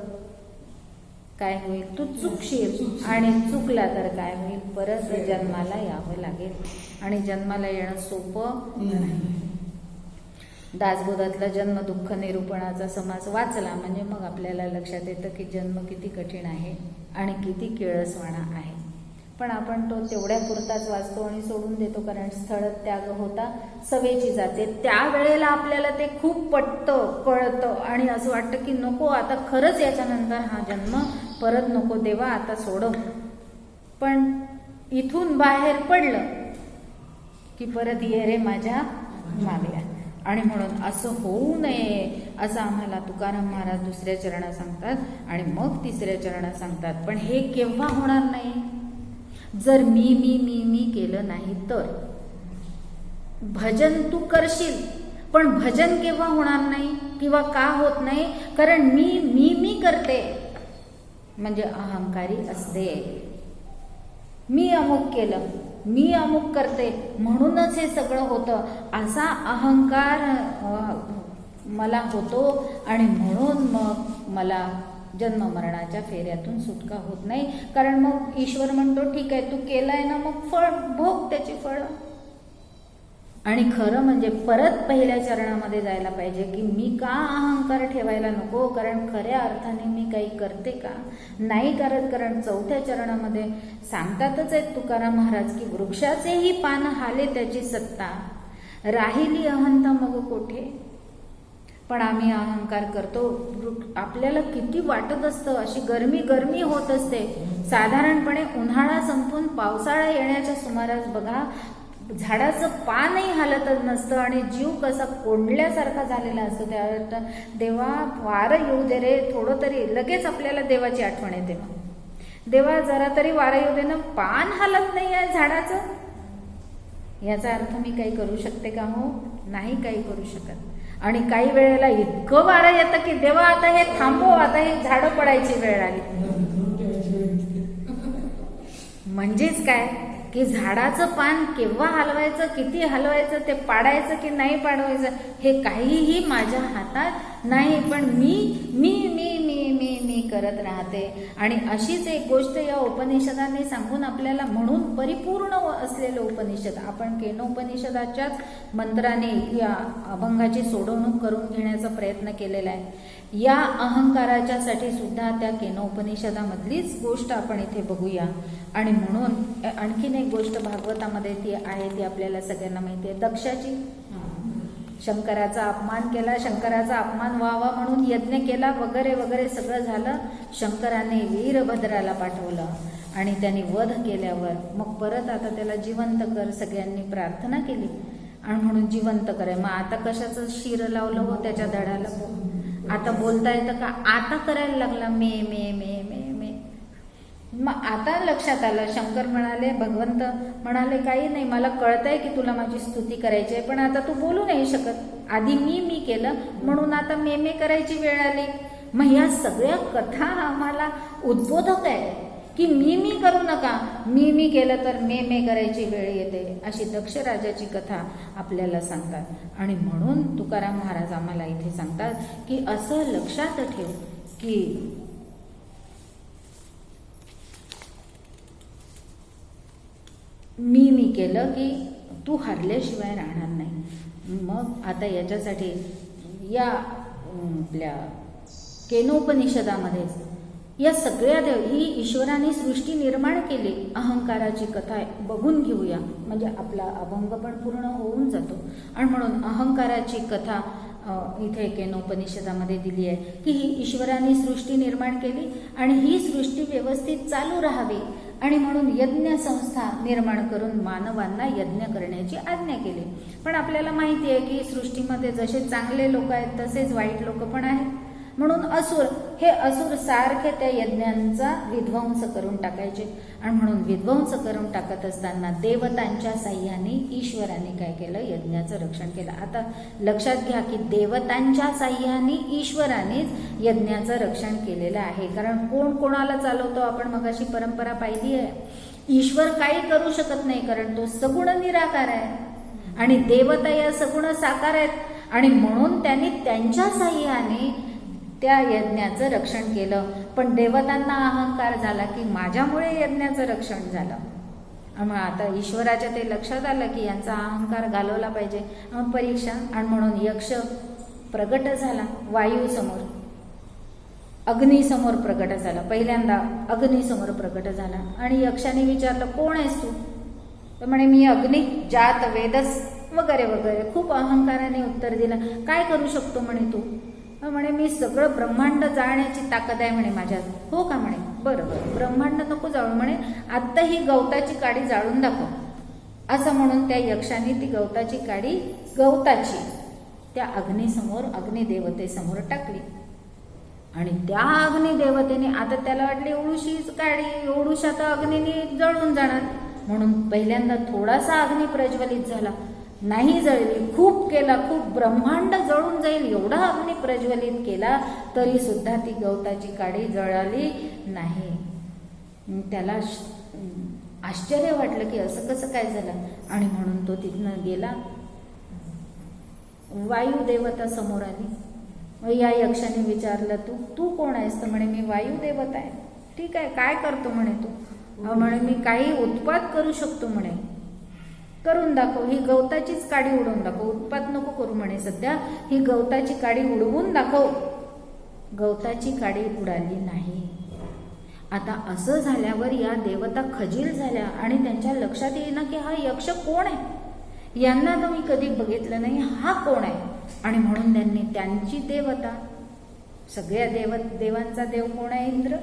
काय होईल, तू चुकशील. आणि चुकला तर काय होईल, परत जन्माला यावं लागेल. आणि जन्माला येणं सोपं नाही. दासबोधातला जन्म दुःख निरूपणाचा समास वाचला म्हणजे मग आपल्याला लक्षात येतं की जन्म किती कठीण आहे आणि किती केळसवाणा आहे. पण आपण तो तेवढ्या पुरताच वाचतो आणि सोडून देतो, कारण स्थळ त्याग होता सवेची जाते. त्यावेळेला आपल्याला ते खूप पटतं, कळतं आणि असं वाटतं की नको आता खरंच याच्यानंतर हा जन्म परत नको देवा, आता सोडव. पण इथून बाहेर पडलं की परत ये रे माझ्या मागल्या. आणि म्हणून असं होऊ नये असं आम्हाला तुकाराम महाराज दुसऱ्या चरणात सांगतात आणि मग तिसऱ्या चरणात सांगतात. पण हे केव्हा होणार नाही, जर मी केलं नाही तर. भजन तू करशील, पण भजन केव्हा होणार नाही किंवा का होत नाही, कारण मी करते म्हणजे अहंकारी असते. मी अमुक केलं, मी अमुक करते म्हणूनच हे सगळं होतं, असा अहंकार मला होतो आणि म्हणून मग मला जन्म मरणाच्या फेऱ्यातून सुटका होत नाही. कारण मग ईश्वर म्हणतो ठीक आहे तू केलंय ना, मग फळ भोग त्याची फळं. आणि खरं म्हणजे परत पहिल्या चरणामध्ये जायला पाहिजे की मी का अहंकार ठेवायला नको, कारण खऱ्या अर्थाने मी काही करते का नाही करत. कारण चौथ्या चरणामध्ये सांगतातच आहेत तुकाराम महाराज की वृक्षाचेही पान हाले त्याची सत्ता, राहिली अहंता मग कोठे. पण आम्ही अहंकार करतो. आपल्याला किती वाटत असतं, अशी गरमी होत असते. साधारणपणे उन्हाळा संपून पावसाळा येण्याच्या सुमारास बघा, झाडाचं पानही हालतच नसतं आणि जीव कसा कोंडल्यासारखा झालेला असतो. त्यावेळेस देवा वारं येऊ दे रे थोडं तरी, लगेच आपल्याला देवाची आठवण येते. मग देवा जरा तरी वारं येऊ दे ना, पान हालत नाही आहे झाडाचं, याचा अर्थ मी काही करू शकते का? हो, नाही काही करू शकत. आणि काही वेळेला इतकं वारं येतं की देवा आता हे थांबव, आता हे झाडं पडायची वेळ आली. म्हणजेच काय की झाडाचं पान केव्हा हलवायचं, किती हलवायचं, ते पाडायचं की नाही पाडवायचं हे काहीही माझ्या हातात नाही. पण मी करत राहते. आणि अशीच एक गोष्ट या उपनिषदाने सांगून आपल्याला, म्हणून परिपूर्ण असलेलं उपनिषद आपण केनोपनिषदाच्याच मंत्राने या अभंगाची सोडवणूक करून घेण्याचा प्रयत्न केलेला आहे. या अहंकाराच्यासाठी सुद्धा त्या केनोपनिषदामधलीच गोष्ट आपण इथे बघूया. आणि म्हणून आणखीन एक गोष्ट भागवतामध्ये ती आहे, ती आपल्याला सगळ्यांना माहिती आहे, दक्षाची. शंकराचा अपमान केला, शंकराचा अपमान व्हावा म्हणून यज्ञ केला वगैरे वगैरे सगळं झालं. शंकराने वीरभद्राला पाठवलं आणि त्यांनी वध केल्यावर मग परत आता त्याला जिवंत कर सगळ्यांनी प्रार्थना केली आणि म्हणून जिवंत करे. मग आता कशाचं शिर लावलं हो त्याच्या धडाला, आता बोलता येतं का? आता करायला लागला मे मे मे मे मे. मग आता लक्षात आलं, शंकर म्हणाले, भगवंत म्हणाले काही नाही, मला कळतंय की तुला माझी स्तुती करायची आहे, पण आता तू बोलू नाही शकत. आधी मी केलं म्हणून आता मे करायची वेळ आली. मग या सगळ्या कथा आम्हाला उद्बोधक आहे की मी करू नका, मी केलं तर मे करायची वेळ येते, अशी दक्ष राजाची कथा आपल्याला सांगतात. आणि म्हणून तुकाराम महाराज आम्हाला इथे सांगतात की असं लक्षात ठेव की मी केलं की तू हरल्याशिवाय राहणार नाही. मग आता याच्यासाठी या आपल्या केनोपनिषदामध्ये या सगळ्या ही ईश्वराने सृष्टी निर्माण केली. अहंकाराची कथा बघून घेऊया, म्हणजे आपला अभंग पण पूर्ण होऊन जातो. आणि म्हणून अहंकाराची कथा इथे केनोपनिषदामध्ये दिली आहे की ही ईश्वराने सृष्टी निर्माण केली आणि ही सृष्टी व्यवस्थित चालू राहावी आणि म्हणून यज्ञ संस्था निर्माण करून मानवांना यज्ञ करण्याची आज्ञा केली. पण आपल्याला माहिती आहे की सृष्टीमध्ये जसे चांगले लोक आहेत तसेच वाईट लोक पण आहेत. म्हणून हे असुर सारखे त्या यज्ञांचा विध्वंस करून टाकायचे. आणि म्हणून विध्वंस करून टाकत असताना देवतांच्या साह्याने ईश्वराने काय केलं, यज्ञाचं रक्षण केलं. आता लक्षात घ्या की देवतांच्या साह्याने ईश्वरानेच यज्ञाचं रक्षण केलेलं आहे. कारण कोण कोणाला चालवतो, आपण मगाशी परंपरा पाहिली आहे. ईश्वर काही करू शकत नाही कारण तो सगुण निराकार आहे आणि देवता या सगुण साकार आहेत. आणि म्हणून त्यांनी त्यांच्या साह्याने त्या यज्ञाचं रक्षण केलं. पण देवतांना अहंकार झाला की माझ्यामुळे यज्ञाचं रक्षण झालं. मग आता ईश्वराच्या ते लक्षात आलं की यांचा अहंकार घालवला पाहिजे. मग परीक्षा. आणि म्हणून यक्ष प्रगट झाला वायूसमोर, अग्नीसमोर प्रगट झाला. पहिल्यांदा अग्नीसमोर प्रगट झाला आणि यक्षाने विचारलं कोण आहेस तू? तर म्हणे मी अग्नी, जात वेदस वगैरे वगैरे खूप अहंकाराने उत्तर दिलं. काय करू शकतो म्हणे तू? म्हणे मी सगळं ब्रह्मांड जाळण्याची ताकद आहे म्हणे माझ्यात. हो का म्हणे, बरं बरं ब्रह्मांड नको जाळू म्हणे, आत्ता ही गवताची काडी जाळून दाखव. असं म्हणून त्या यक्षाने ती गवताची काडी त्या अग्नीसमोर, अग्निदेवतेसमोर टाकली. आणि त्या अग्निदेवतेने आता त्याला वाटली एवढूशीच काडी, एवढूशा तर अग्नीने जळून जाणार. म्हणून पहिल्यांदा थोडासा अग्नी प्रज्वलित झाला, नाही जळली. खूप केला, खूप ब्रह्मांड जळून जाईल एवढा अग्नी प्रज्वलित केला तरी सुद्धा ती गवताची काडी जळाली नाही. त्याला आश्चर्य वाटलं की असं कसं काय झालं. आणि म्हणून तो तिथनं गेला. वायुदेवता समोर आली. या यक्षाने विचारलं तू कोण आहेस? तर म्हणे मी वायुदेवता आहे. ठीक आहे, काय करतो म्हणे तू? म्हणे मी काही उत्पात करू शकतो म्हणे. करून दाखव, ही गवताचीच काडी उडवून दाखव. उत्पात नको करू म्हणे सध्या, ही गवताची काडी उडवून दाखव. गवताची काडी उडाली नाही. आता असं झाल्यावर या देवता खजील झाल्या आणि त्यांच्या लक्षात येईना की हा यक्ष कोण आहे, यांना तर मी कधी बघितलं नाही, हा कोण आहे. आणि म्हणून त्यांनी त्यांची देवता, सगळ्या देवांचा देव कोण आहे? इंद्र.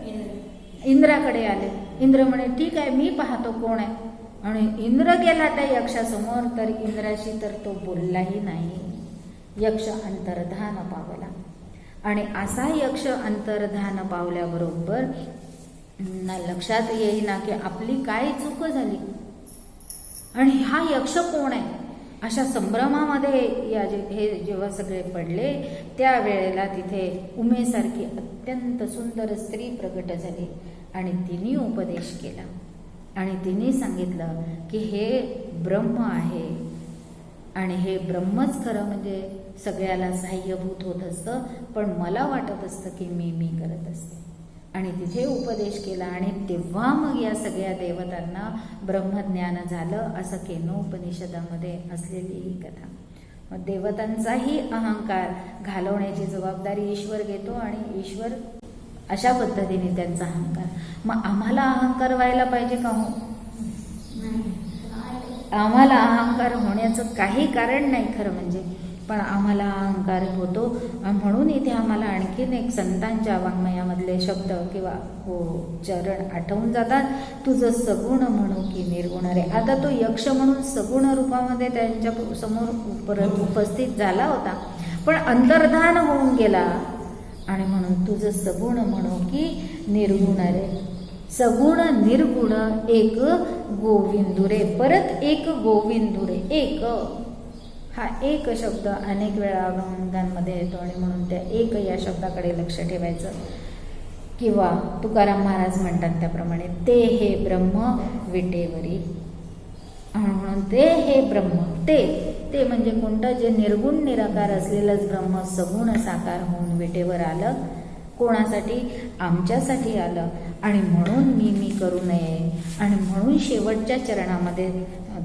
इंद्राकडे आले. इंद्र म्हणे ठीक आहे, मी पाहतो कोण आहे. आणि इंद्र गेला त्या यक्षासमोर, तर इंद्राशी तर तो बोललाही नाही. यक्ष अंतर्धान पावला. आणि असा यक्ष अंतर्धान पावल्याबरोबर लक्षात येईना की आपली काय चूक झाली आणि हा यक्ष कोण आहे. अशा संभ्रमामध्ये हे जेव्हा सगळे पडले त्यावेळेला तिथे उमेसारखी अत्यंत सुंदर स्त्री प्रगट झाली आणि तिने उपदेश केला. आणि तिने सांगितलं की हे ब्रह्म आहे आणि हे ब्रह्मच खरं म्हणजे सगळ्याला सहाय्यभूत होत असतं, पण मला वाटत असतं की मी करत असते. आणि तिथे उपदेश केला आणि तेव्हा मग या सगळ्या देवतांना ब्रह्मज्ञान झालं, असं केनोपनिषदामध्ये असलेली ही कथा. मग देवतांचाही अहंकार घालवण्याची जबाबदारी ईश्वर घेतो आणि ईश्वर अशा पद्धतीने त्यांचा अहंकार. मग आम्हाला अहंकार व्हायला पाहिजे का? हो, आम्हाला अहंकार होण्याचं काही कारण नाही खरं म्हणजे, पण आम्हाला अहंकार होतो. म्हणून इथे आम्हाला आणखीन एक संतांच्या वाङ्मयामधले शब्द किंवा चरण आठवून जातात. तुझं सगुण म्हणू की निर्गुण रे. आता तो यक्ष म्हणून सगुण रूपामध्ये त्यांच्या समोर परत उपस्थित झाला होता, पण अंतर्धान होऊन गेला. आणि म्हणून तुझं सगुण म्हणू की निर्गुण रे. सगुण निर्गुण एक गोविंदुरे. परत एक गोविंदुरे. एक हा एक शब्द अनेक वेळा अभंगांमध्ये येतो आणि म्हणून त्या एक या शब्दाकडे लक्ष ठेवायचं. किंवा तुकाराम महाराज म्हणतात त्याप्रमाणे ते हे ब्रह्म विटेवरी. म्हणून ते हे ब्रह्म, ते म्हणजे कोणतं? जे निर्गुण निराकार असलेलंच ब्रह्म सगुण साकार होऊन विटेवर आलं. कोणासाठी? आमच्यासाठी आलं. आणि म्हणून मी करू नये. आणि म्हणून शेवटच्या चरणामध्ये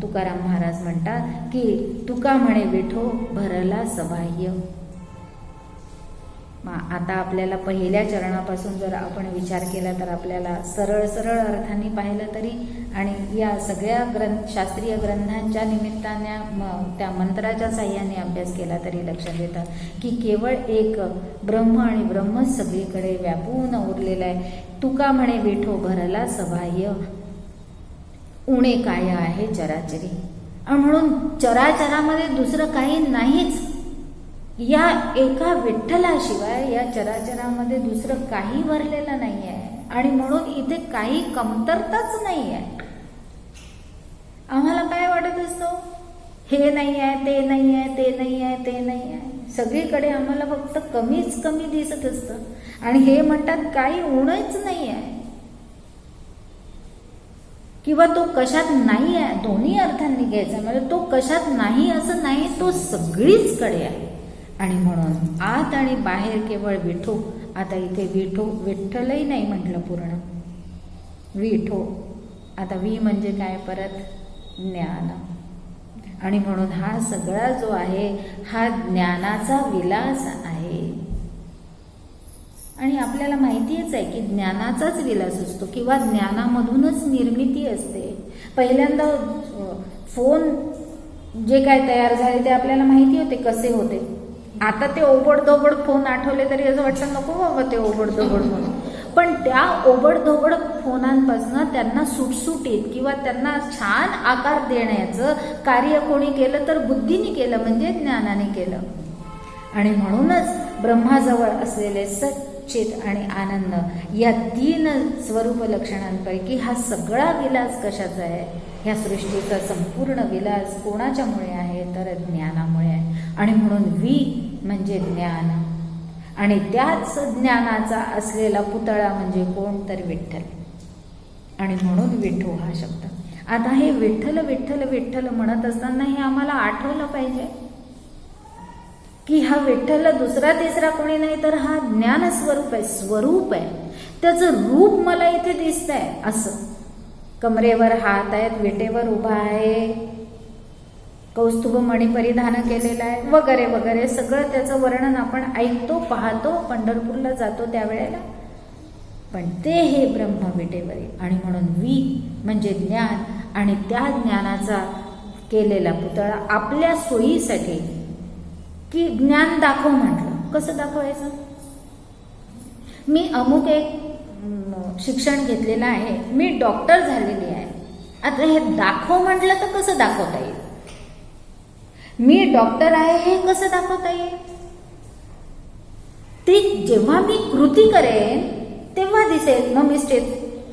तुकाराम महाराज म्हणतात की तुका म्हणे विठो भरला सबाह्य. आता आपल्याला पहिल्या चरणापासून जर आपण विचार केला तर आपल्याला सरळ सरळ अर्थाने पाहिलं तरी आणि या सगळ्या शास्त्रीय ग्रंथांच्या निमित्ताने त्या मंत्राच्या साह्याने अभ्यास केला तरी लक्षात येतं की केवळ एक ब्रह्म आणि ब्रह्मच सगळीकडे व्यापून उरलेला आहे. तुका म्हणे विठो भरला सबाह्य उणे काय आहे चराचरी. आणि म्हणून चराचरामध्ये दुसरं काही नाहीच. या एका विठ्ठलाशिवाय या चराचरामध्ये दुसरं काही भरलेलं नाही आहे. आणि म्हणून इथे काही कमतरताच नाही आहे. आम्हाला काय वाटत असतं, हे नाही आहे, ते नाही आहे, ते नाही आहे, ते नाही आहे. सगळीकडे आम्हाला फक्त कमीच कमी दिसत असतं. आणि हे म्हणतात काही उणच नाही आहे किंवा तो कशात नाही आहे. दोन्ही अर्थांनी घ्यायचा म्हणजे तो कशात नाही असं नाही, तो सगळीच कडे आहे. आणि म्हणून आत आणि बाहेर केवळ विठो. आता इथे विठो विठ्ठलही नाही म्हटलं पूर्ण, विठो. आता वी म्हणजे काय, परत ज्ञान. आणि म्हणून हा सगळा जो आहे हा ज्ञानाचा विलास आहे. आणि आपल्याला माहितीच आहे की ज्ञानाचाच विलास असतो किंवा ज्ञानामधूनच निर्मिती असते. पहिल्यांदा फोन जे काय तयार झाले ते आपल्याला माहिती होते कसे होते. आता ते ओबडधोबड फोन आठवले तरी असं वाटतं नको बाबा ते ओबडधोबड फोन. पण त्या ओबडधोबड फोनांपासून त्यांना सुटसुटीत किंवा त्यांना छान आकार देण्याचं कार्य कोणी केलं तर बुद्धीने केलं, म्हणजे ज्ञानाने केलं. आणि म्हणूनच ब्रह्माजवळ असलेले सच्चित आणि आनंद या 3 स्वरूप लक्षणांपैकी हा सगळा विलास कशाचा आहे. ह्या सृष्टीचा संपूर्ण विलास कोणाच्यामुळे आहे तर ज्ञानामुळे आहे. आणि म्हणून वी म्हणजे ज्ञान. आणि त्याच ज्ञानाचा असलेला पुतळा म्हणजे कोण तर विठ्ठल. आणि म्हणून विठो हा शब्द. आता हे विठ्ठल विठ्ठल विठ्ठल म्हणत असताना हे आम्हाला आठवलं पाहिजे की हा विठ्ठल दुसरा तिसरा कोणी नाही तर हा ज्ञान स्वरूप आहे, स्वरूप आहे. त्याचं रूप मला इथे दिसतंय असं. कमरेवर हात आहेत, विटेवर उभा आहे, कौस्तुभ मणी परिधान केलेला आहे वगैरे वगैरे सगळं त्याचं वर्णन आपण ऐकतो, पाहतो, पंढरपूरला जातो त्यावेळेला. पण ते हे ब्रह्म विटेवरील. आणि म्हणून वी म्हणजे ज्ञान. आणि त्या ज्ञानाचा केलेला पुतळा आपल्या सोयीसाठी की ज्ञान दाखव म्हटलं. कसं दाखवायचं, मी अमुक एक शिक्षण घेतलेलं आहे, मी डॉक्टर झालेली आहे. आता हे दाखव म्हटलं तर कसं दाखवता येईल. मी डॉक्टर आहे हे कसं दाखवता येईल. ती जेव्हा मी कृती करेन तेव्हा दिसेल. मग मी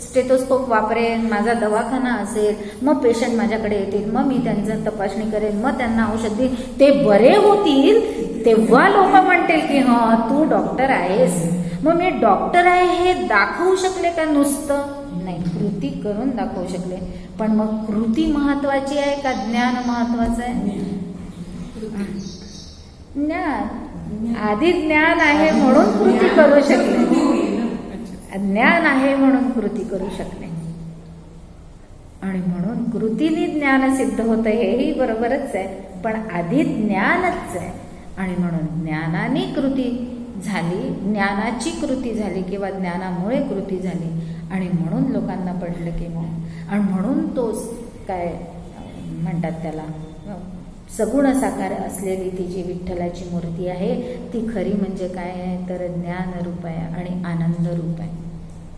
स्टेथोस्कोप वापरेन, माझा दवाखाना असेल, मग पेशंट माझ्याकडे येतील, मग मी त्यांचं तपासणी करेन, मग त्यांना औषध देईन, ते बरे होतील, तेव्हा लोक म्हणतील की हां तू डॉक्टर आहेस. मग मी डॉक्टर आहे हे दाखवू शकले का नुसतं, नाही, कृती करून दाखवू शकले. पण मग कृती महत्वाची आहे का ज्ञान महत्वाचं आहे. ज्ञान, आधी ज्ञान आहे म्हणून कृती करू शकले, ज्ञान आहे म्हणून कृती करू शकले. आणि म्हणून कृतीने ज्ञान सिद्ध होतं हेही बरोबरच आहे, पण आधी ज्ञानच आहे. आणि म्हणून ज्ञानाने कृती झाली, ज्ञानाची कृती झाली किंवा ज्ञानामुळे कृती झाली. आणि म्हणून लोकांना पडलं की मग, आणि म्हणून तोच काय म्हणतात त्याला सगुण साकार असलेली ती जी विठ्ठलाची मूर्ती आहे ती खरी म्हणजे काय आहे तर ज्ञान रूप आहे आणि आनंद रूप आहे.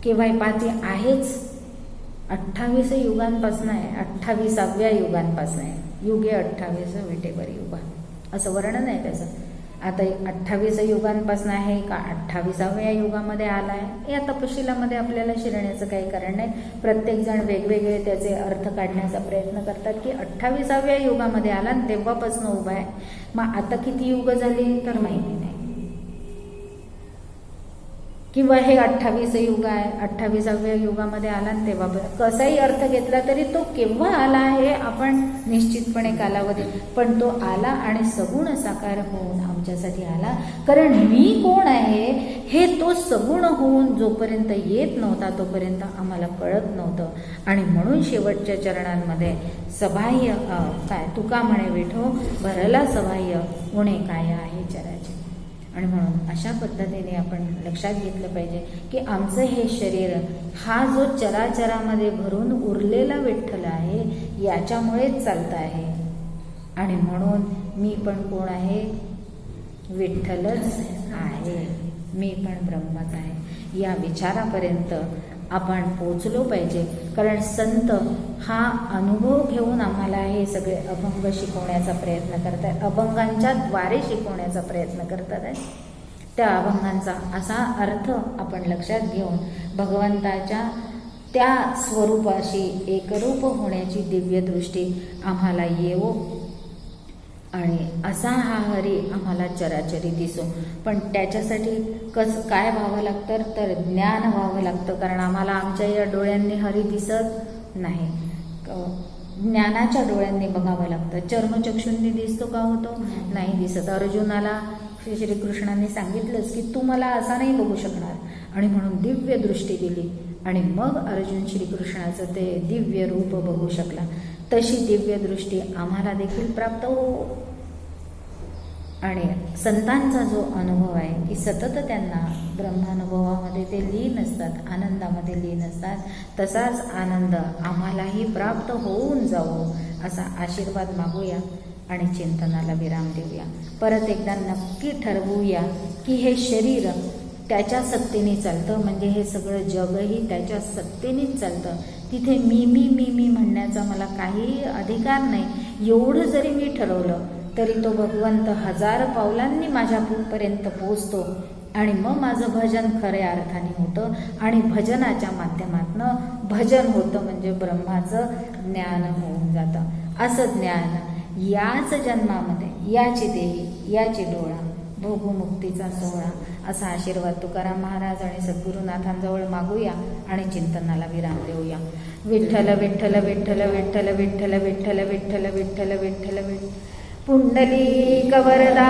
केव्हा पाहते आहेच 28 युगांपासून आहे, 28व्या युगांपासून आहे. युगे 28 विटेवर युगा असं वर्णन आहे त्याचं. आता 28 युगांपासून आहे का 28व्या युगामध्ये आला आहे या तपशिलामध्ये आपल्याला शिरण्याचं काही कारण नाही. प्रत्येकजण वेगवेगळे त्याचे अर्थ काढण्याचा प्रयत्न करतात की 28व्या युगामध्ये आला आणि तेव्हापासून उभा आहे. मग आता किती युग झाली तर माहिती नाही. किंवा हे 28 युग आहे, 28व्या युगामध्ये आला आणि तेव्हा कसाही अर्थ घेतला तरी तो केव्हा आला हे आपण निश्चितपणे कालावधी, पण तो आला आणि सगुण साकार होऊन आमच्यासाठी आला. कारण मी कोण आहे हे तो सगुण होऊन जोपर्यंत येत नव्हता तोपर्यंत आम्हाला कळत नव्हतं. आणि म्हणून शेवटच्या चरणांमध्ये सबाह्य काय तुका म्हणे विठो भरला सबाह्य उणे काय आहे चराचे. आणि म्हणून अशा पद्धतीने आपण लक्षात घेतलं पाहिजे की आमचं हे शरीर हा जो चराचरामध्ये भरून उरलेला विठ्ठल आहे याच्यामुळेच चालतं आहे. आणि म्हणून मी पण कोण आहे, विठ्ठलच आहे, मी पण ब्रह्मच आहे. या विचारापर्यंत आपण पोचलो पाहिजे. कारण संत हा अनुभव घेऊन आम्हाला हे सगळे अभंग शिकवण्याचा प्रयत्न करत आहेत, अभंगांच्या द्वारे शिकवण्याचा प्रयत्न करतात आहे. त्या अभंगांचा असा अर्थ आपण लक्षात घेऊन भगवंताच्या त्या स्वरूपाशी एकरूप होण्याची दिव्य दृष्टी आम्हाला येवो आणि असा हा हरी आम्हाला चराचरी दिसो. पण त्याच्यासाठी काय व्हावं लागतं तर ज्ञान व्हावं लागतं. कारण आम्हाला आमच्या या डोळ्यांनी हरी दिसत नाही, ज्ञानाच्या डोळ्यांनी बघावं लागतं. चर्मचक्षूंनी दिसतो का होतो, नाही दिसत. अर्जुनाला श्रीकृष्णांनी सांगितलंच की तू मला असा नाही बघू शकणार, आणि म्हणून दिव्य दृष्टी दिली आणि मग अर्जुन श्रीकृष्णाचं ते दिव्य रूप बघू शकला. तशी दिव्य दृष्टी आम्हाला देखील प्राप्त हो. आणि संतांचा जो अनुभव आहे की सतत त्यांना ब्रह्मानुभवामध्ये ते लीन असतात, आनंदामध्ये लीन असतात, तसाच आनंद आम्हालाही प्राप्त होऊन जावो असा आशीर्वाद मागूया आणि चिंतनाला विराम देऊया. परत एकदा नक्की ठरवूया की हे शरीर त्याच्या सत्तेने चालतं, म्हणजे हे सगळं जगही त्याच्या सत्तेनेच चालतं. तिथे मी म्हणण्याचा मला काही अधिकार नाही. एवढं जरी मी ठरवलं तरी तो भगवंत 1000 पावलांनी माझ्यापर्यंत पोचतो आणि मग माझं भजन खऱ्या अर्थाने होतं. आणि भजनाच्या माध्यमातनं भजन होतं म्हणजे ब्रह्माचं ज्ञान होऊन जातं. असं ज्ञान याच जन्मामध्ये, याची देही, याची डोळा, भोगमुक्तीचा सोहळा असा आशीर्वाद तुकाराम महाराज आणि सद्गुरुनाथांजवळ मागूया आणि चिंतनाला विराम देऊया. विठ्ठल विठ्ठल विठ्ठल विठ्ठल विठ्ठल विठ्ठल विठ्ठल विठ्ठल विठ्ठल विठ्ठल पुंडलीक वरदा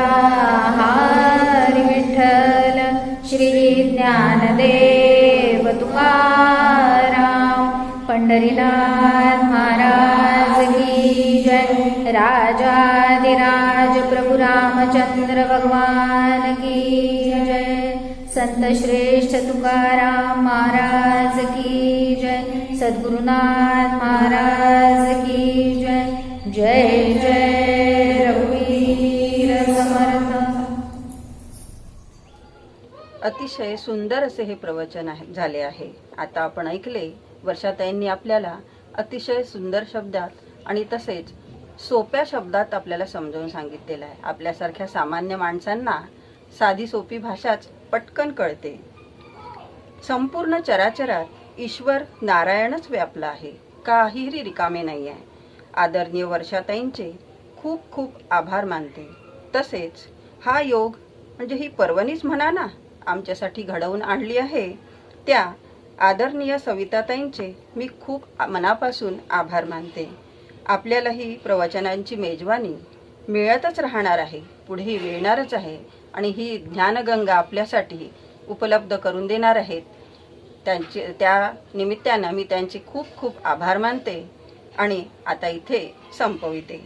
हरी विठ्ठल श्री ज्ञानदेव तुकाराम पंढरीनाथ महाराज की जय. राजाधिराज प्रभु रामचंद्र भगवान की जय. संत श्रेष्ठ तुकाराम महाराज की जय. सद्गुरुनाथ महाराज की जय. जय जय रघुवीर समर्थ. अतिशय सुंदर असे हे प्रवचन झाले आहे. आता आपण ऐकले, वर्षाताईंनी आपल्याला अतिशय सुंदर शब्दात आणि तसेच सोप्या शब्दात आपल्याला समजावून सांगितलेलं आहे. आपल्यासारख्या सामान्य माणसांना साधी सोपी भाषाच पटकन कळते. संपूर्ण चराचरात ईश्वर नारायणच व्यापला आहे, काहीही रिकामे नाही आहे. आदरणीय वर्षाताईंचे खूप खूप आभार मानते. तसेच हा योग म्हणजे ही पर्वणीच म्हणा ना आमच्यासाठी घडवून आणली आहे, त्या आदरणीय सविताताईंचे मी खूप मनापासून आभार मानते. आपल्यालाही प्रवचनांची मेजवानी मिळतच राहणार आहे, पुढेही मिळणारच आहे आणि ही ज्ञानगंगा आपल्यासाठी उपलब्ध करून देणार आहेत. त्या निमित्तानं मी त्यांचे खूप खूप आभार मानते आणि आता इथे संपविते.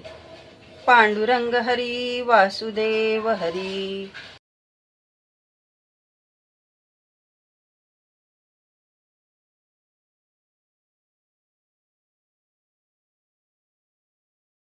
पांडुरंग हरी वासुदेव हरी.